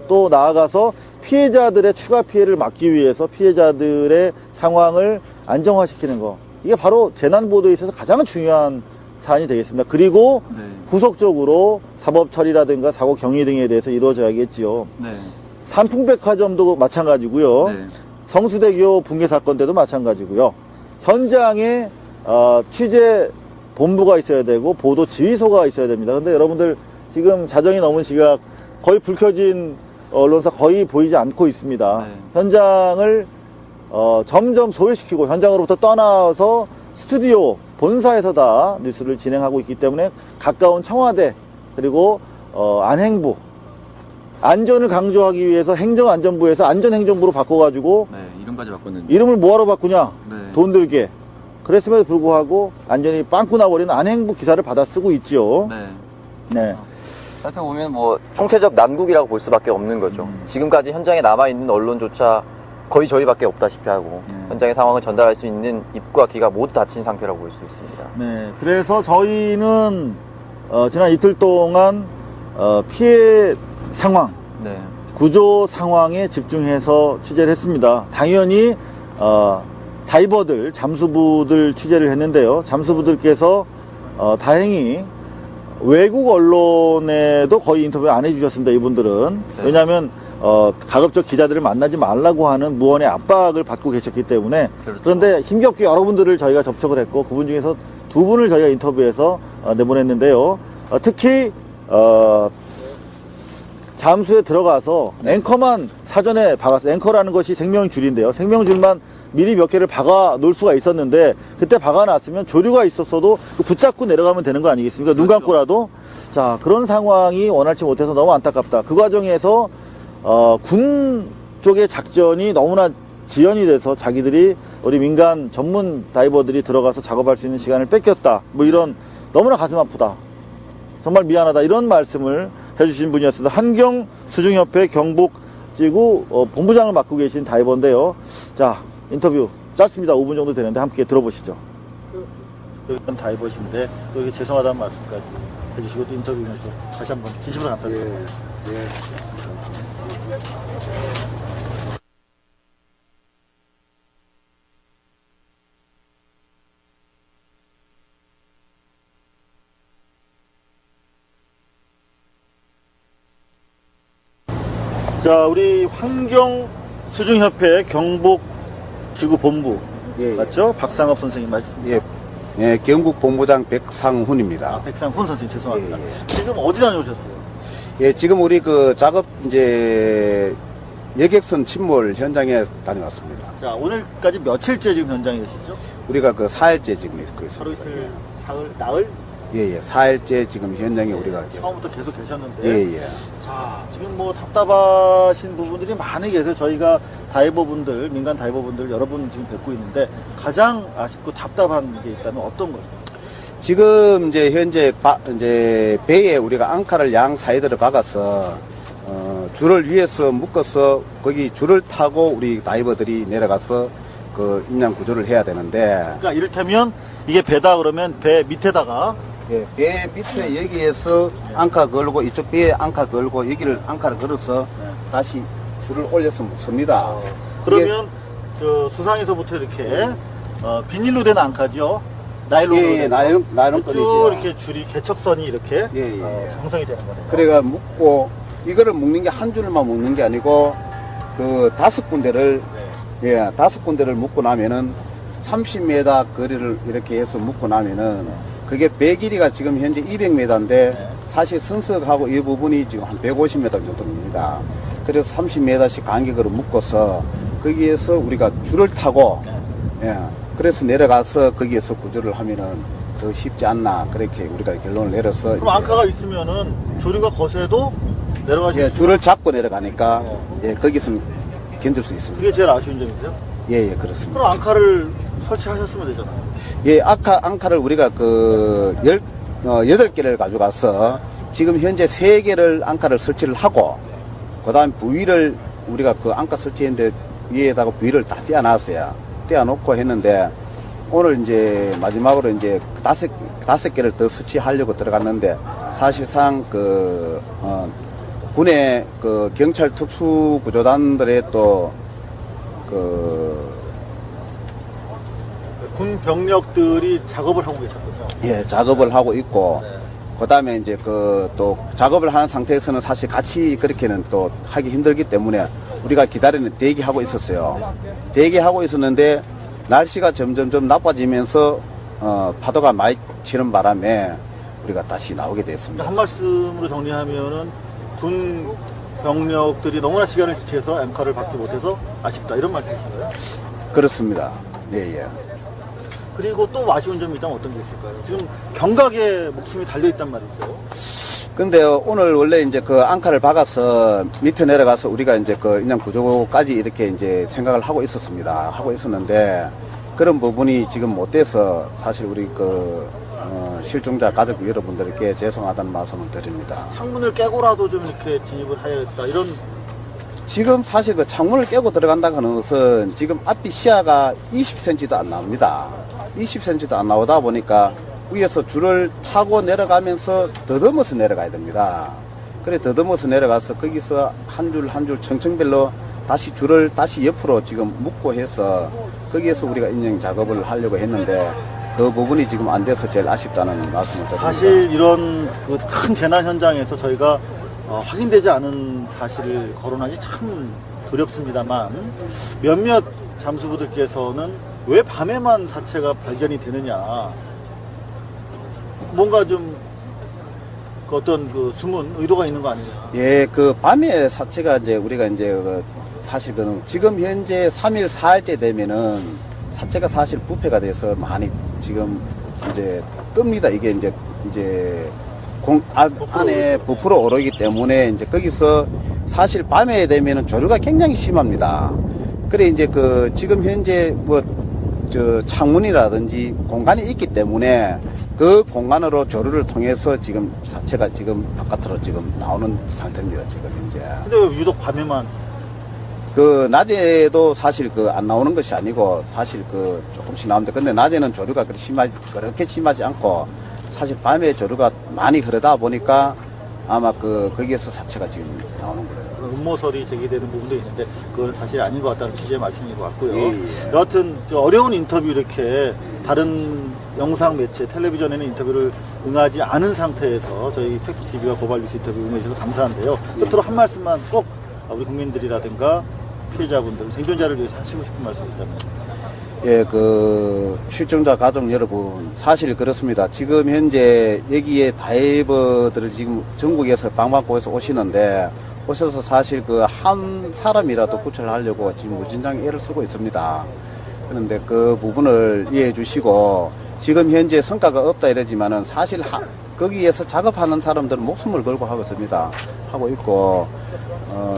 또 나아가서 피해자들의 추가 피해를 막기 위해서 피해자들의 상황을 안정화시키는 거, 이게 바로 재난 보도에 있어서 가장 중요한 사안이 되겠습니다. 그리고 네. 후속적으로 사법 처리라든가 사고 경위 등에 대해서 이루어져야겠지요. 네. 삼풍백화점도 마찬가지고요. 네. 성수대교 붕괴 사건 때도 마찬가지고요. 현장에 취재 본부가 있어야 되고 보도 지휘소가 있어야 됩니다. 근데 여러분들 지금 자정이 넘은 시각 거의 불 켜진 언론사 거의 보이지 않고 있습니다. 네. 현장을 점점 소외시키고 현장으로부터 떠나서 스튜디오 본사에서 다 뉴스를 진행하고 있기 때문에 가까운 청와대 그리고 안행부 안전을 강조하기 위해서 행정안전부에서 안전행정부로 바꿔가지고 네. 이름까지 바꿨는데. 이름을 뭐하러 바꾸냐? 네. 돈 들게. 그랬음에도 불구하고 안전이 빵꾸 나버리는 안행부 기사를 받아 쓰고 있지요. 네. 네. 살펴보면 뭐 총체적 난국이라고 볼 수밖에 없는 거죠. 지금까지 현장에 남아있는 언론조차 거의 저희밖에 없다시피 하고 현장의 상황을 전달할 수 있는 입과 귀가 모두 닫힌 상태라고 볼 수 있습니다. 네. 그래서 저희는 지난 이틀 동안 피해 상황, 네. 구조 상황에 집중해서 취재를 했습니다. 당연히 다이버들, 잠수부들 취재를 했는데요. 잠수부들께서 다행히 외국 언론에도 거의 인터뷰를 안 해주셨습니다. 이분들은. 네. 왜냐하면 가급적 기자들을 만나지 말라고 하는 무언의 압박을 받고 계셨기 때문에. 그렇죠. 그런데 힘겹게 여러분들을 저희가 접촉을 했고 그분 중에서 두 분을 저희가 인터뷰해서 내보냈는데요. 특히 잠수에 들어가서 앵커만 사전에 박았어요. 앵커라는 것이 생명줄인데요. 생명줄만 미리 몇 개를 박아 놓을 수가 있었는데 그때 박아 놨으면 조류가 있었어도 붙잡고 내려가면 되는 거 아니겠습니까? 눈 감고라도. 자, 그런 상황이 원활치 못해서 너무 안타깝다. 그 과정에서 군 쪽의 작전이 너무나 지연이 돼서 자기들이 우리 민간 전문 다이버들이 들어가서 작업할 수 있는 시간을 뺏겼다. 뭐 이런 너무나 가슴 아프다. 정말 미안하다. 이런 말씀을 해주신 분이었습니다. 한경수중협회 경북지구 본부장을 맡고 계신 다이버인데요. 자, 인터뷰 짧습니다. 5분 정도 되는데 함께 들어보시죠. 여기는 다이버신데 또 이렇게 죄송하다는 말씀까지 해주시고 또 인터뷰 해주셔서 다시 한번 진심으로 감사드립니다. 자, 우리 환경수중협회 경북지구본부 예, 예. 맞죠? 박상업 선생님 맞습니까? 예, 경북 본부장 백상훈입니다. 백상훈 선생님 죄송합니다. 예, 예. 지금 어디 다녀오셨어요? 예, 지금 우리 그 작업 이제 여객선 침몰 현장에 다녀왔습니다. 자, 오늘까지 며칠째 지금 현장에 계시죠? 우리가 그 4일째 지금 있고 있습니다. 하루 이틀, 사흘, 나흘? 예, 예, 4일째 지금 현장에 우리가 계속. 처음부터 계속 계셨는데. 예, 예. 자, 지금 뭐 답답하신 부분들이 많이 계세요. 저희가 다이버분들, 민간 다이버분들 여러분 지금 뵙고 있는데 가장 아쉽고 답답한 게 있다면 어떤 거죠? 지금 이제 현재 이제 배에 우리가 앙카를 양 사이드를 박아서 줄을 위에서 묶어서 거기 줄을 타고 우리 다이버들이 내려가서 그 임양 구조를 해야 되는데. 그러니까 이를테면 이게 배다 그러면 배 밑에다가 예, 배 밑에 여기에서 앙카 걸고 이쪽 배에 앙카 걸고 여기를 앙카를 걸어서 다시 줄을 올려서 묶습니다. 그러면 저 수상에서부터 이렇게 비닐로 된 앙카죠. 나일론으로 예, 예, 나일론 쭉 끈이죠. 이렇게 줄이 개척선이 이렇게 예, 예. 형성이 되는 거네요. 그래가 묶고 이거를 묶는 게 한 줄만 묶는 게 아니고 그 5군데를 예, 5군데를 묶고 나면은 30m 거리를 이렇게 해서 묶고 나면은 그게 배 길이가 지금 현재 200m인데 사실 선석하고 이 부분이 지금 한 150m 정도 됩니다. 그래서 30m씩 간격으로 묶어서 거기에서 우리가 줄을 타고 예, 그래서 내려가서 거기에서 구조를 하면은 더 쉽지 않나 그렇게 우리가 결론을 내려서 그럼 앙카가 있으면은 조류가 거세도 내려가지. 예, 줄을 잡고 내려가니까 예, 거기서 견딜 수 있습니다. 그게 제일 아쉬운 점이세요? 예, 예, 그렇습니다. 그럼 앙카를 설치하셨으면 되잖아요. 예, 앙카를 우리가 그 8개를 가져가서 지금 현재 3개를 앙카를 설치를 하고 그 다음 부위를 우리가 그 앙카 설치했는데 위에다가 부위를 다 떼어놨어요. 떼어놓고 했는데 오늘 이제 마지막으로 이제 다섯 개를 더 설치하려고 들어갔는데 사실상 군의 그 경찰 특수구조단들의 또 군 병력들이 작업을 하고 계셨군요. 예, 작업을 하고 있고, 그 다음에 이제 또 작업을 하는 상태에서는 사실 같이 그렇게는 또 하기 힘들기 때문에 우리가 대기하고 있었어요. 대기하고 있었는데 날씨가 점점 나빠지면서, 파도가 많이 치는 바람에 우리가 다시 나오게 됐습니다. 한 말씀으로 정리하면은 군 병력들이 너무나 시간을 지체해서 앵커를 받지 못해서 아쉽다 이런 말씀이신가요? 그렇습니다. 예, 예. 그리고 또 아쉬운 점이 있다면 어떤 게 있을까요? 지금 경각에 목숨이 달려있단 말이죠. 근데 오늘 원래 이제 그 앙카를 박아서 밑에 내려가서 우리가 이제 그 인양 구조까지 이렇게 이제 생각을 하고 있었습니다. 하고 있었는데 그런 부분이 지금 못 돼서 사실 우리 실종자 가족 여러분들께 죄송하다는 말씀을 드립니다. 창문을 깨고라도 좀 이렇게 진입을 해야겠다 이런. 지금 사실 그 창문을 깨고 들어간다고 하는 것은 지금 앞이 시야가 20cm도 안 나옵니다. 20cm도 안 나오다 보니까 위에서 줄을 타고 내려가면서 더듬어서 내려가야 됩니다. 그래 더듬어서 내려가서 거기서 한 줄 한 줄 청청별로 다시 줄을 다시 옆으로 지금 묶고 해서 거기에서 우리가 인형 작업을 하려고 했는데 그 부분이 지금 안 돼서 제일 아쉽다는 말씀을 드립니다. 사실 이런 그 큰 재난 현장에서 저희가 확인되지 않은 사실을 거론하기 참 두렵습니다만 몇몇 잠수부들께서는 왜 밤에만 사체가 발견이 되느냐, 뭔가 좀 어떤 그 숨은 의도가 있는 거 아니냐. 예, 그 밤에 사체가 이제 우리가 이제 사실 지금 현재 3일 4일째 되면은 사체가 사실 부패가 돼서 많이 지금 이제 뜹니다. 이게 이제 안에 부풀어 오르기 때문에 이제 거기서 사실 밤에 되면은 조류가 굉장히 심합니다. 그래 이제 지금 현재 창문이라든지 공간이 있기 때문에 그 공간으로 조류를 통해서 지금 사체가 지금 바깥으로 지금 나오는 상태입니다. 지금 현재. 근데 왜 유독 밤에만? 낮에도 사실 안 나오는 것이 아니고 사실 조금씩 나오는데 근데 낮에는 조류가 그렇게 심하지 않고 사실 밤에 조류가 많이 흐르다 보니까 아마 거기에서 사체가 지금 나오는 거예요. 음모설이 제기되는 부분도 있는데 그건 사실 아닌 것 같다는 취지의 말씀인 것 같고요. 예, 예. 여하튼 어려운 인터뷰 이렇게 다른 영상 매체, 텔레비전에는 인터뷰를 응하지 않은 상태에서 저희 팩트TV와 고발뉴스 인터뷰 응해주셔서 감사한데요. 끝으로 한 말씀만 꼭 우리 국민들이라든가 피해자분들, 생존자를 위해서 하시고 싶은 말씀이 있다면. 예, 실종자 가족 여러분, 사실 그렇습니다. 지금 현재 여기에 다이버들을 지금 전국에서 방방곡에서 오셔서 사실 한 사람이라도 구출하려고 지금 무진장 애를 쓰고 있습니다. 그런데 그 부분을 이해해 주시고, 지금 현재 성과가 없다 이러지만은 사실 거기에서 작업하는 사람들은 목숨을 걸고 하고 있습니다. 하고 있고,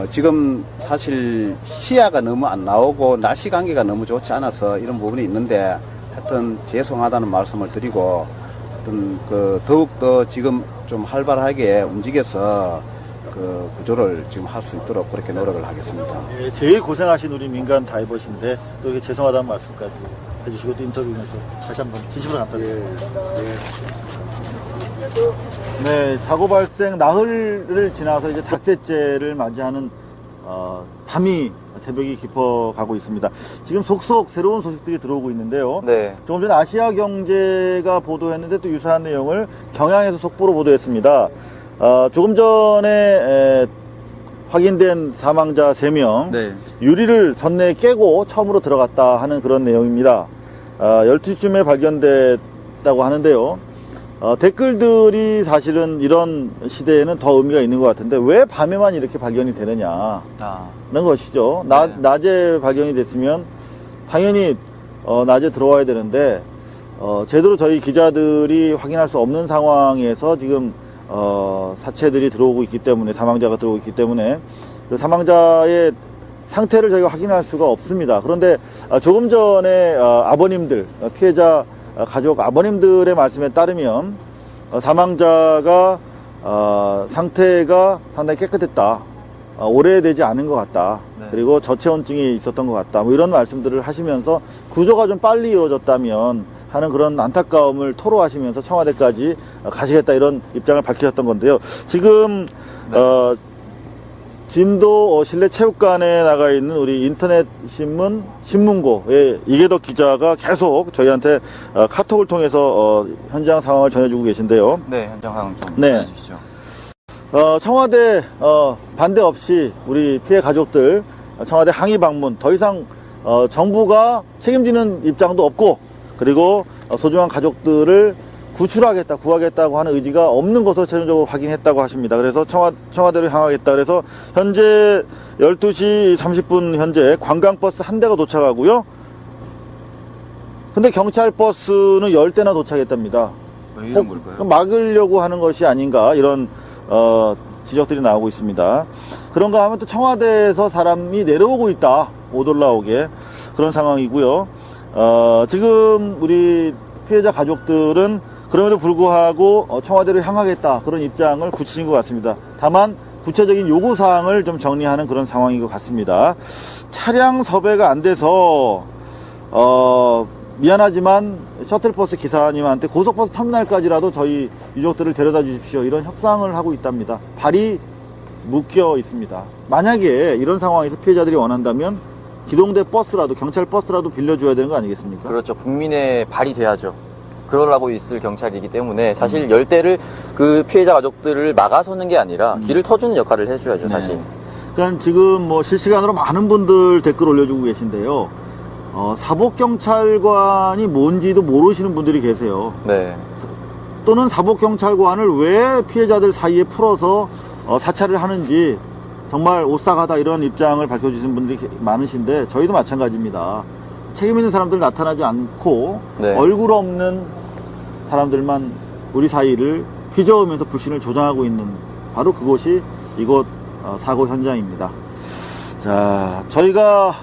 지금 사실 시야가 너무 안 나오고 날씨 관계가 너무 좋지 않아서 이런 부분이 있는데 하여튼 죄송하다는 말씀을 드리고 하여튼 더욱더 지금 좀 활발하게 움직여서 구조를 지금 할 수 있도록 그렇게 노력을 하겠습니다. 예, 제일 고생하신 우리 민간 다이버신데 또 이렇게 죄송하다는 말씀까지 해주시고 또 인터뷰 해주셔서 다시 한번 진심으로 감사드립니다. 네, 사고 발생 나흘을 지나서 이제 닷새째를 맞이하는 밤이 새벽이 깊어가고 있습니다. 지금 속속 새로운 소식들이 들어오고 있는데요. 네. 조금 전에 아시아경제가 보도했는데 또 유사한 내용을 경향에서 속보로 보도했습니다. 조금 전에 확인된 사망자 3명, 네. 유리를 선내에 깨고 처음으로 들어갔다 하는 그런 내용입니다. 12시쯤에 발견됐다고 하는데요. 댓글들이 사실은 이런 시대에는 더 의미가 있는 것 같은데 왜 밤에만 이렇게 발견이 되느냐는 것이죠. 네. 낮에 발견이 됐으면 당연히 낮에 들어와야 되는데 제대로 저희 기자들이 확인할 수 없는 상황에서 지금 사체들이 들어오고 있기 때문에, 사망자가 들어오고 있기 때문에 그 사망자의 상태를 저희가 확인할 수가 없습니다. 그런데 조금 전에 아버님들, 피해자 가족 아버님들의 말씀에 따르면 사망자가 상태가 상당히 깨끗했다. 오래되지 않은 것 같다. 네. 그리고 저체온증이 있었던 것 같다. 뭐 이런 말씀들을 하시면서 구조가 좀 빨리 이루어졌다면 하는 그런 안타까움을 토로하시면서 청와대까지 가시겠다 이런 입장을 밝히셨던 건데요. 지금 진도 실내 체육관에 나가 있는 우리 인터넷 신문 신문고의 이계덕 기자가 계속 저희한테 카톡을 통해서 현장 상황을 전해주고 계신데요. 네, 현장 상황 좀 네. 전해주시죠. 청와대 반대 없이 우리 피해 가족들 청와대 항의 방문 더 이상 정부가 책임지는 입장도 없고 그리고 소중한 가족들을 구출하겠다 구하겠다고 하는 의지가 없는 것으로 최종적으로 확인했다고 하십니다. 그래서 청와대로 향하겠다. 그래서 현재 12시 30분 현재 관광버스 한 대가 도착하고요. 근데 경찰 버스는 10대나 도착했답니다. 왜 이런 걸까요? 막으려고 하는 것이 아닌가 이런 지적들이 나오고 있습니다. 그런가 하면 또 청와대에서 사람이 내려오고 있다. 못 올라오게 그런 상황이고요. 지금 우리 피해자 가족들은 그럼에도 불구하고 청와대로 향하겠다 그런 입장을 굳히신 것 같습니다. 다만 구체적인 요구사항을 좀 정리하는 그런 상황인 것 같습니다. 차량 섭외가 안 돼서 미안하지만 셔틀버스 기사님한테 고속버스 터미널까지라도 저희 유족들을 데려다 주십시오. 이런 협상을 하고 있답니다. 발이 묶여 있습니다. 만약에 이런 상황에서 피해자들이 원한다면 기동대 버스라도 경찰 버스라도 빌려줘야 되는 거 아니겠습니까? 그렇죠. 국민의 발이 돼야죠. 그러려고 있을 경찰이기 때문에 사실 열대를 그 피해자 가족들을 막아서는 게 아니라 길을 터주는 역할을 해줘야죠. 사실. 네. 그러니까 지금 뭐 실시간으로 많은 분들 댓글 올려주고 계신데요. 사복경찰관이 뭔지도 모르시는 분들이 계세요. 네. 또는 사복경찰관을 왜 피해자들 사이에 풀어서 사찰을 하는지 정말 오싹하다 이런 입장을 밝혀주신 분들이 많으신데 저희도 마찬가지입니다. 책임 있는 사람들 나타나지 않고 네. 얼굴 없는 사람들만 우리 사이를 휘저으면서 불신을 조장하고 있는 바로 그곳이 이곳 사고 현장입니다. 자, 저희가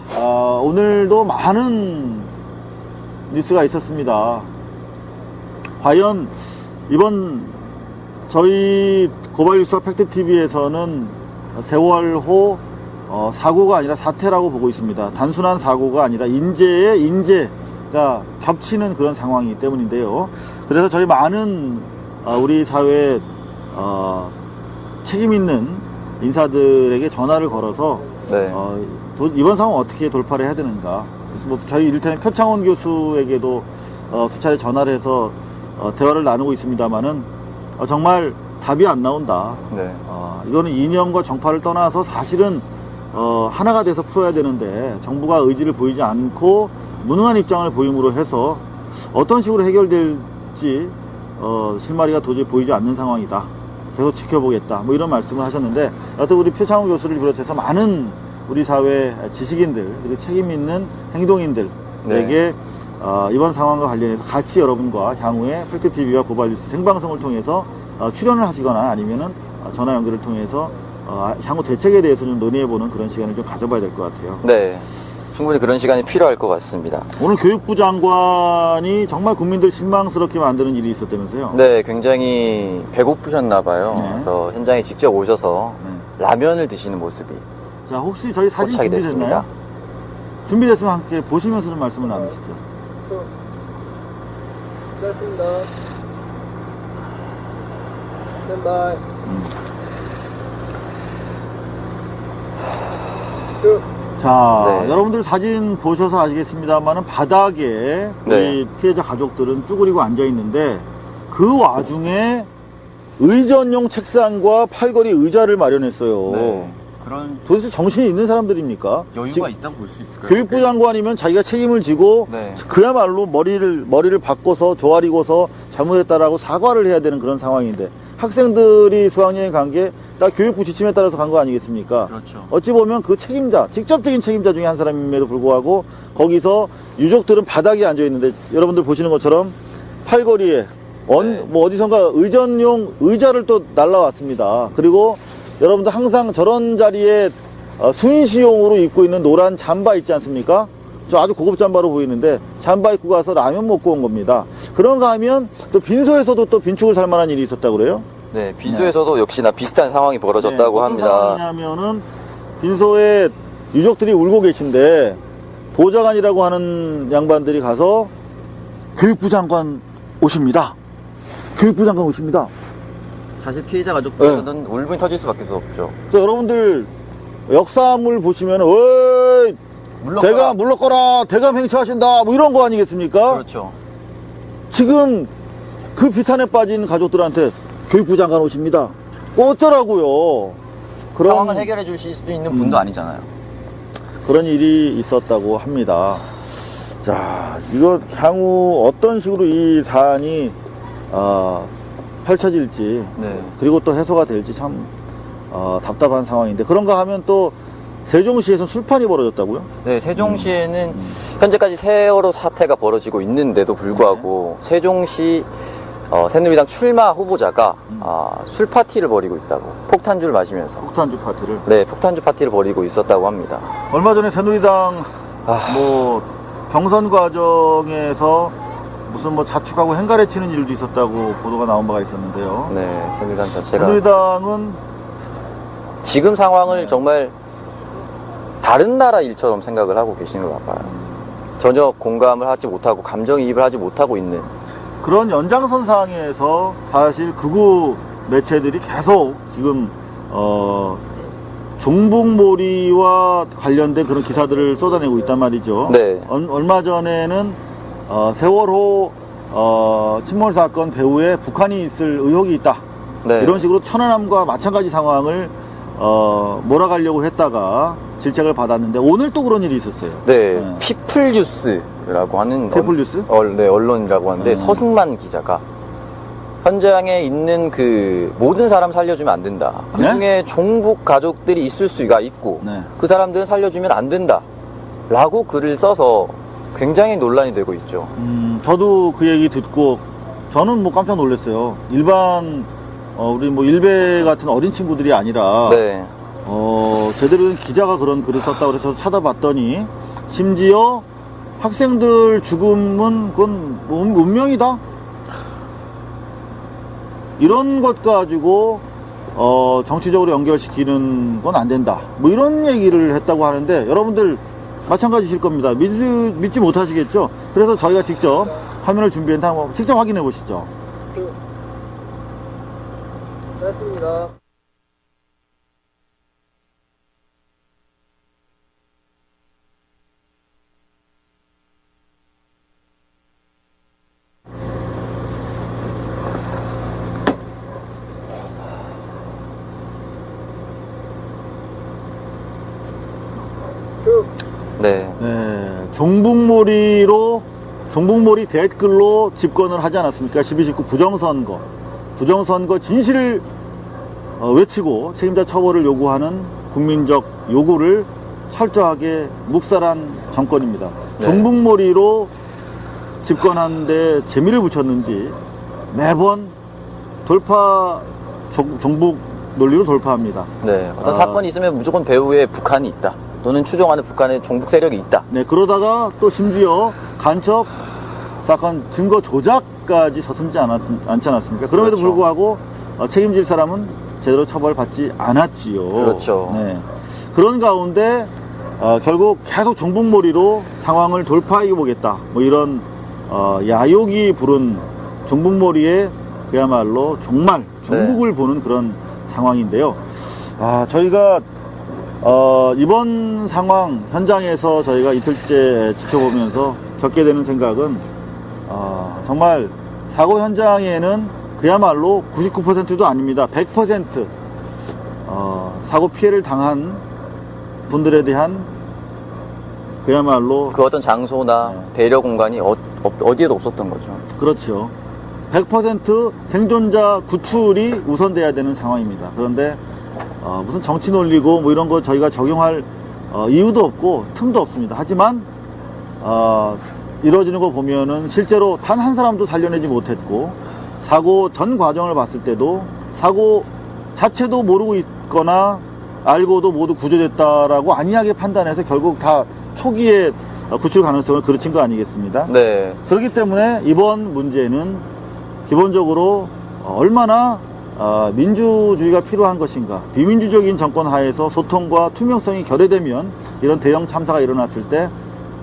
오늘도 많은 뉴스가 있었습니다. 과연 이번 저희 고발뉴스와 팩트TV에서는 세월호 사고가 아니라 사태라고 보고 있습니다. 단순한 사고가 아니라 인재의 인재가 겹치는 그런 상황이기 때문인데요. 그래서 저희 많은 우리 사회에 책임 있는 인사들에게 전화를 걸어서 네. 이번 상황 어떻게 돌파를 해야 되는가. 뭐 저희 이를테면 표창원 교수에게도 수차례 전화를 해서 대화를 나누고 있습니다만은 정말 답이 안 나온다. 네. 이거는 이념과 정파를 떠나서 사실은 하나가 돼서 풀어야 되는데 정부가 의지를 보이지 않고 무능한 입장을 보임으로 해서 어떤 식으로 해결될지 실마리가 도저히 보이지 않는 상황이다. 계속 지켜보겠다. 뭐 이런 말씀을 하셨는데 여하튼 우리 표창원 교수를 비롯해서 많은 우리 사회 지식인들 그리고 책임 있는 행동인들에게 네. 이번 상황과 관련해서 같이 여러분과 향후에 팩트TV와 고발뉴스 생방송을 통해서 출연을 하시거나 아니면은 전화 연결을 통해서 향후 대책에 대해서 좀 논의해보는 그런 시간을 좀 가져봐야 될 것 같아요. 네. 충분히 그런 시간이 필요할 것 같습니다. 오늘 교육부 장관이 정말 국민들 실망스럽게 만드는 일이 있었다면서요? 네, 굉장히 배고프셨나 봐요. 네. 그래서 현장에 직접 오셔서 네. 라면을 드시는 모습이 자, 혹시 저희 사진 포착이 준비됐나요? 됐습니다. 준비됐으면 함께 보시면서 좀 말씀을 나누시죠. 됐습니다. 스탠바이. 자, 네. 여러분들 사진 보셔서 아시겠습니다만은 바닥에 네. 우리 피해자 가족들은 쭈그리고 앉아 있는데 그 와중에 의전용 책상과 팔걸이 의자를 마련했어요. 네. 그런 도대체 정신이 있는 사람들입니까? 여유가 있다고 볼 수 있을까요? 교육부 장관이면 자기가 책임을 지고 네. 그야말로 머리를 바꿔서 조아리고서 잘못했다라고 사과를 해야 되는 그런 상황인데 학생들이 수학여행 간 게 다 교육부 지침에 따라서 간 거 아니겠습니까? 그렇죠. 어찌 보면 그 책임자, 직접적인 책임자 중에 한 사람임에도 불구하고 거기서 유족들은 바닥에 앉아 있는데 여러분들 보시는 것처럼 팔걸이에 네. 뭐 어디선가 의전용 의자를 또 날라왔습니다. 그리고 여러분들 항상 저런 자리에 순시용으로 입고 있는 노란 잠바 있지 않습니까? 저 아주 고급 잠바로 보이는데 잠바 입고 가서 라면 먹고 온 겁니다. 그런가 하면 또 빈소에서도 또 빈축을 살 만한 일이 있었다고 그래요? 네, 빈소에서도 역시나 비슷한 상황이 벌어졌다고 어떤 합니다. 상황이냐면은 빈소에 유족들이 울고 계신데 보좌관이라고 하는 양반들이 가서 교육부 장관 오십니다. 교육부 장관 오십니다. 사실 피해자 가족들에서는 울분이 터질 수밖에 없죠. 그래서 여러분들 역사물 보시면 어이 대감 물러거라 대감 행차하신다 뭐 이런 거 아니겠습니까? 그렇죠. 지금 그 비탄에 빠진 가족들한테 교육부 장관 오십니다. 어쩌라고요? 그런 상황을 해결해 주실 수도 있는 분도 아니잖아요. 그런 일이 있었다고 합니다. 자, 이거 향후 어떤 식으로 이 사안이 펼쳐질지 네. 그리고 또 해소가 될지 참 답답한 상황인데 그런가 하면 또 세종시에서 술판이 벌어졌다고요? 네, 세종시에는 현재까지 세월호 사태가 벌어지고 있는데도 불구하고 세종시 새누리당 출마 후보자가 술 파티를 벌이고 있다고, 폭탄주를 마시면서. 폭탄주 파티를. 네, 폭탄주 파티를 벌이고 있었다고 합니다. 얼마 전에 새누리당 뭐 경선 과정에서 무슨 뭐 자축하고 행가래 치는 일도 있었다고 보도가 나온 바가 있었는데요. 네, 새누리당 자체가 새누리당은 지금 상황을 정말 다른 나라 일처럼 생각을 하고 계시는 것 같아요. 전혀 공감을 하지 못하고 감정이입을 하지 못하고 있는 그런 연장선상에서 사실 극우 매체들이 계속 지금 종북몰이와 관련된 그런 기사들을 쏟아내고 있단 말이죠. 네. 얼마 전에는 세월호 침몰 사건 배후에 북한이 있을 의혹이 있다. 네. 이런 식으로 천안함과 마찬가지 상황을 몰아가려고 했다가 질책을 받았는데 오늘 또 그런 일이 있었어요. 네, 피플뉴스라고 하는 피플뉴스? 네, 언론이라고 하는데 서승만 기자가 현장에 있는 그 모든 사람 살려주면 안 된다. 그 네? 중에 종북 가족들이 있을 수가 있고 네. 그 사람들은 살려주면 안 된다. 라고 글을 써서 굉장히 논란이 되고 있죠. 저도 그 얘기 듣고 저는 뭐 깜짝 놀랐어요. 일반 우리 뭐 일베 같은 어린 친구들이 아니라 네. 제대로 된 기자가 그런 글을 썼다고 그래서 저도 찾아봤더니 심지어 학생들 죽음은 그건 뭐 운명이다. 이런 것 가지고 정치적으로 연결시키는 건 안 된다. 뭐 이런 얘기를 했다고 하는데 여러분들 마찬가지실 겁니다. 믿지 못하시겠죠? 그래서 저희가 직접 화면을 준비했는데 한번 직접 확인해 보시죠. 됐습니다. 네. 네, 종북몰이 댓글로 집권을 하지 않았습니까? 12.19 부정선거 진실을 외치고 책임자 처벌을 요구하는 국민적 요구를 철저하게 묵살한 정권입니다. 네. 종북몰이로 집권하는데 재미를 붙였는지 매번 종북 논리로 돌파합니다. 네. 어떤 사건이 있으면 무조건 배후에 북한이 있다. 또는 추종하는 북한의 종북 세력이 있다. 네, 그러다가 또 심지어 간첩 사건 증거 조작까지 서슴지 않지 않았습니까? 그럼에도 그렇죠. 불구하고 책임질 사람은 제대로 처벌받지 않았지요. 그렇죠. 네. 그런 가운데 결국 계속 종북몰이로 상황을 돌파해 보겠다. 뭐 이런 야욕이 부른 종북몰이에 그야말로 종북을 보는 그런 상황인데요. 저희가 이번 상황 현장에서 저희가 이틀째 지켜보면서 겪게 되는 생각은 정말 사고 현장에는 그야말로 99%도 아닙니다. 100% 사고 피해를 당한 분들에 대한 그야말로 그 어떤 장소나 배려 공간이 어디에도 없었던 거죠. 그렇죠. 100% 생존자 구출이 우선돼야 되는 상황입니다. 그런데 무슨 정치 논리고 뭐 이런 거 저희가 적용할 이유도 없고 틈도 없습니다. 하지만 이루어지는 거 보면은 실제로 단 한 사람도 살려내지 못했고 사고 전 과정을 봤을 때도 사고 자체도 모르고 있거나 알고도 모두 구조됐다라고 안이하게 판단해서 결국 다 초기에 구출 가능성을 그르친 거 아니겠습니까? 네. 그렇기 때문에 이번 문제는 기본적으로 얼마나 민주주의가 필요한 것인가, 비민주적인 정권 하에서 소통과 투명성이 결여되면 이런 대형 참사가 일어났을 때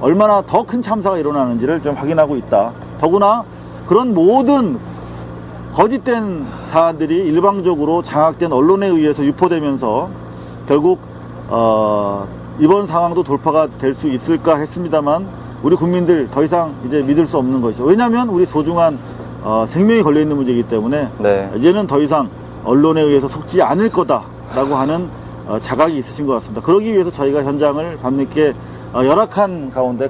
얼마나 더 큰 참사가 일어나는지를 좀 확인하고 있다. 더구나 그런 모든 거짓된 사안들이 일방적으로 장악된 언론에 의해서 유포되면서 결국 이번 상황도 돌파가 될 수 있을까 했습니다만 우리 국민들 더 이상 이제 믿을 수 없는 것이죠. 왜냐하면 우리 소중한 생명이 걸려있는 문제이기 때문에 네. 이제는 더 이상 언론에 의해서 속지 않을 거다라고 하는 자각이 있으신 것 같습니다. 그러기 위해서 저희가 현장을 밤늦게 열악한 가운데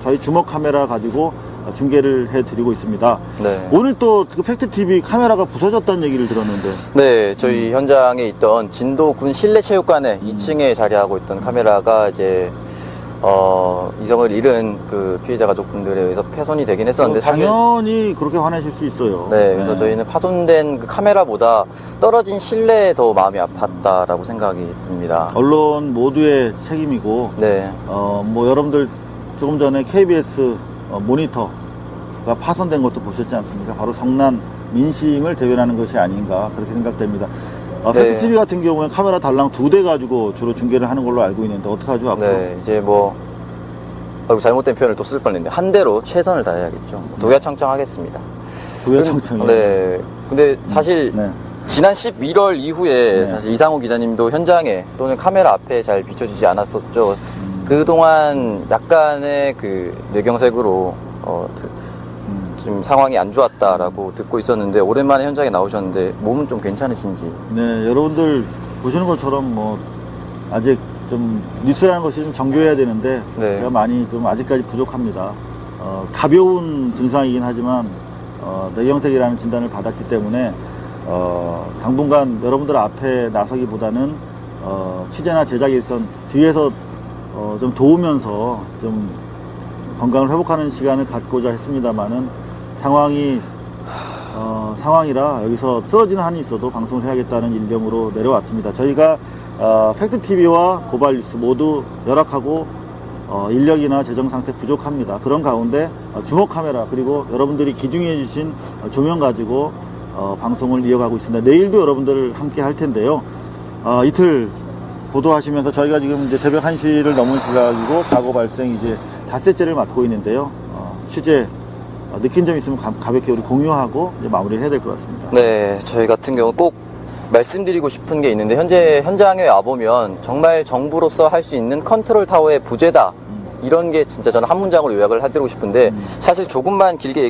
저희 주먹 카메라 가지고 중계를 해드리고 있습니다. 네. 오늘 또 그 팩트TV 카메라가 부서졌다는 얘기를 들었는데. 네, 저희 현장에 있던 진도군 실내체육관에 2층에 자리하고 있던 카메라가 이제 이성을 잃은 그 피해자 가족분들에 의해서 훼손이 되긴 했었는데 사실 당연히 그렇게 화내실 수 있어요. 네, 그래서 저희는 파손된 그 카메라보다 떨어진 실내에 더 마음이 아팠다라고 생각이 듭니다. 언론 모두의 책임이고, 네, 뭐 여러분들 조금 전에 KBS 모니터가 파손된 것도 보셨지 않습니까? 바로 성난 민심을 대변하는 것이 아닌가 그렇게 생각됩니다. 네. 팩트TV 같은 경우에 카메라 달랑 2대 가지고 주로 중계를 하는 걸로 알고 있는데 어떡하죠 앞으로? 네, 이제 뭐 잘못된 표현을 또 쓸 뻔했는데 한 대로 최선을 다해야겠죠. 도야청청하겠습니다. 도야청청이요? 네, 근데 사실 네. 지난 11월 이후에 네. 사실 이상호 기자님도 현장에 또는 카메라 앞에 잘 비춰지지 않았었죠. 그동안 약간의 그 뇌경색으로 좀 상황이 안 좋았다라고 듣고 있었는데 오랜만에 현장에 나오셨는데 몸은 좀 괜찮으신지? 네, 여러분들 보시는 것처럼 뭐 아직 좀 뉴스라는 것이 좀 정교해야 되는데 네. 제가 많이 좀 아직까지 부족합니다. 가벼운 증상이긴 하지만 뇌경색이라는 진단을 받았기 때문에 당분간 여러분들 앞에 나서기보다는 취재나 제작에 있어서 뒤에서 좀 도우면서 좀 건강을 회복하는 시간을 갖고자 했습니다만은 상황이라 여기서 쓰러지는 한이 있어도 방송을 해야겠다는 일념으로 내려왔습니다. 저희가 팩트TV와 고발뉴스 모두 열악하고 인력이나 재정 상태 부족합니다. 그런 가운데 주먹 카메라 그리고 여러분들이 기중해 주신 조명 가지고 방송을 이어가고 있습니다. 내일도 여러분들 함께 할 텐데요. 이틀 보도하시면서 저희가 지금 이제 새벽 1시를 넘은 시각이고 사고 발생 이제 닷새째를 맞고 있는데요. 취재 느낀 점 있으면 가볍게 우리 공유하고 이제 마무리를 해야 될 것 같습니다. 네, 저희 같은 경우 꼭 말씀드리고 싶은 게 있는데 현재 현장에 와보면 정말 정부로서 할 수 있는 컨트롤 타워의 부재다. 이런 게 진짜 저는 한 문장으로 요약을 해드리고 싶은데 사실 조금만 길게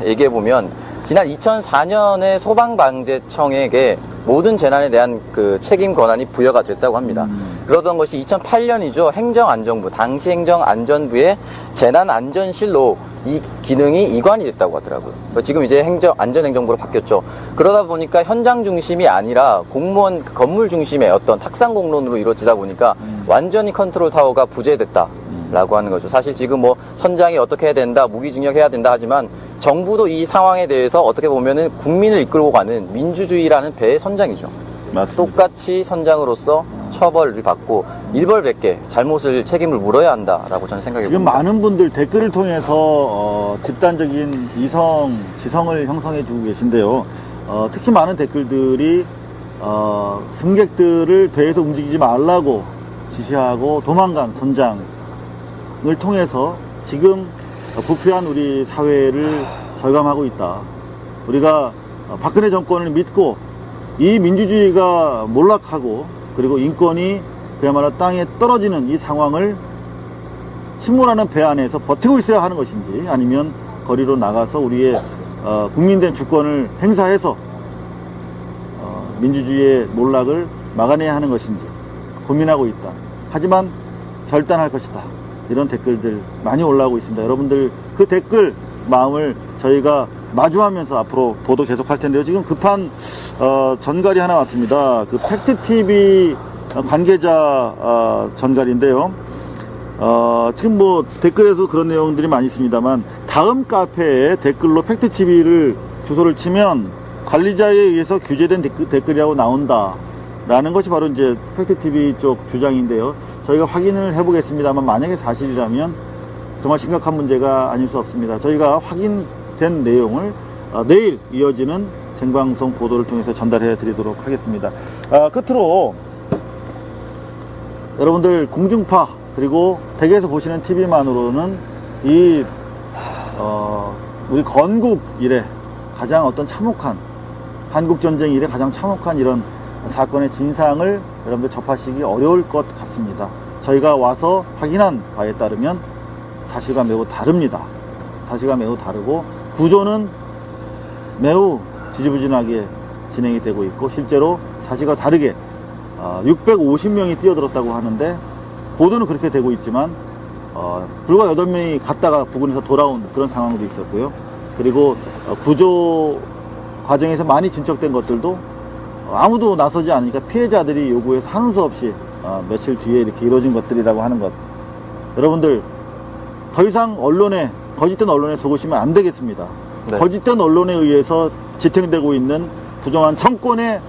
얘기해보면 지난 2004년에 소방방재청에게 모든 재난에 대한 그 책임 권한이 부여가 됐다고 합니다. 그러던 것이 2008년이죠. 행정안전부, 당시 행정안전부의 재난안전실로 이 기능이 이관이 됐다고 하더라고요. 지금 이제 안전행정부로 바뀌었죠. 그러다 보니까 현장 중심이 아니라 공무원 건물 중심의 어떤 탁상 공론으로 이루어지다 보니까 완전히 컨트롤 타워가 부재됐다. 라고 하는 거죠. 사실 지금 뭐 선장이 어떻게 해야 된다, 무기징역해야 된다 하지만 정부도 이 상황에 대해서 어떻게 보면은 국민을 이끌고 가는 민주주의라는 배의 선장이죠. 맞습니다. 똑같이 선장으로서 처벌을 받고 일벌백계 잘못을 책임을 물어야 한다라고 저는 생각해 지금 봅니다. 많은 분들 댓글을 통해서 집단적인 지성을 형성해 주고 계신데요. 특히 많은 댓글들이 승객들을 배에서 움직이지 말라고 지시하고 도망간 선장을 통해서 지금 부패한 우리 사회를 절감하고 있다. 우리가 박근혜 정권을 믿고 이 민주주의가 몰락하고 그리고 인권이 그야말로 땅에 떨어지는 이 상황을 침몰하는 배 안에서 버티고 있어야 하는 것인지 아니면 거리로 나가서 우리의 국민된 주권을 행사해서 민주주의의 몰락을 막아내야 하는 것인지 고민하고 있다. 하지만 결단할 것이다. 이런 댓글들 많이 올라오고 있습니다. 여러분들 그 댓글 마음을 저희가 마주하면서 앞으로 보도 계속할 텐데요. 지금 급한 전갈이 하나 왔습니다. 그 팩트TV 관계자 전갈인데요. 지금 뭐 댓글에서 그런 내용들이 많이 있습니다만 다음 카페에 댓글로 팩트TV를 주소를 치면 관리자에 의해서 규제된 댓글이라고 나온다. 라는 것이 바로 이제 팩트TV 쪽 주장인데요. 저희가 확인을 해보겠습니다만 만약에 사실이라면 정말 심각한 문제가 아닐 수 없습니다. 저희가 확인된 내용을 내일 이어지는 생방송 보도를 통해서 전달해 드리도록 하겠습니다. 끝으로 여러분들 공중파 그리고 댁에서 보시는 TV만으로는 우리 건국 이래 가장 어떤 참혹한 한국전쟁 이래 가장 참혹한 이런 사건의 진상을 여러분들 접하시기 어려울 것 같습니다. 저희가 와서 확인한 바에 따르면 사실과 매우 다릅니다. 사실과 매우 다르고 구조는 매우 지지부진하게 진행이 되고 있고 실제로 사실과 다르게 650명이 뛰어들었다고 하는데 보도는 그렇게 되고 있지만 불과 8명이 갔다가 부근에서 돌아온 그런 상황도 있었고요. 그리고 구조 과정에서 많이 진척된 것들도 아무도 나서지 않으니까 피해자들이 요구해서 하는 수 없이 며칠 뒤에 이렇게 이루어진 것들이라고 하는 것. 여러분들 더 이상 거짓된 언론에 속으시면 안 되겠습니다. 네. 거짓된 언론에 의해서 지탱되고 있는 부정한 정권의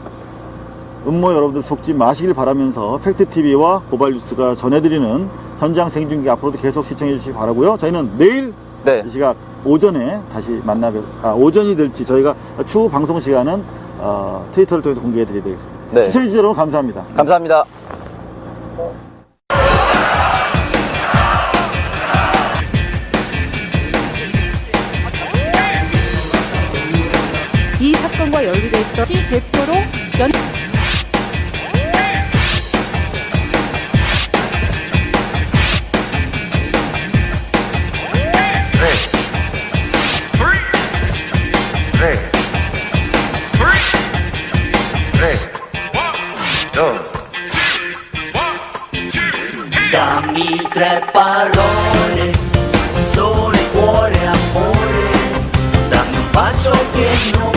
음모에 여러분들 속지 마시길 바라면서 팩트TV와 고발뉴스가 전해드리는 현장 생중계 앞으로도 계속 시청해 주시기 바라고요. 저희는 내일 네. 이 시각 오전에 다시 오전이 될지 저희가 추후 방송 시간은 트위터를 통해서 공개해 드리겠습니다. 네. 시청해 주셔서 여러분 감사합니다. 감사합니다. 이 사건과 연루돼 있던 대표로 Dammi 3 parole, sole, cuore, amore, dammi un bacio che non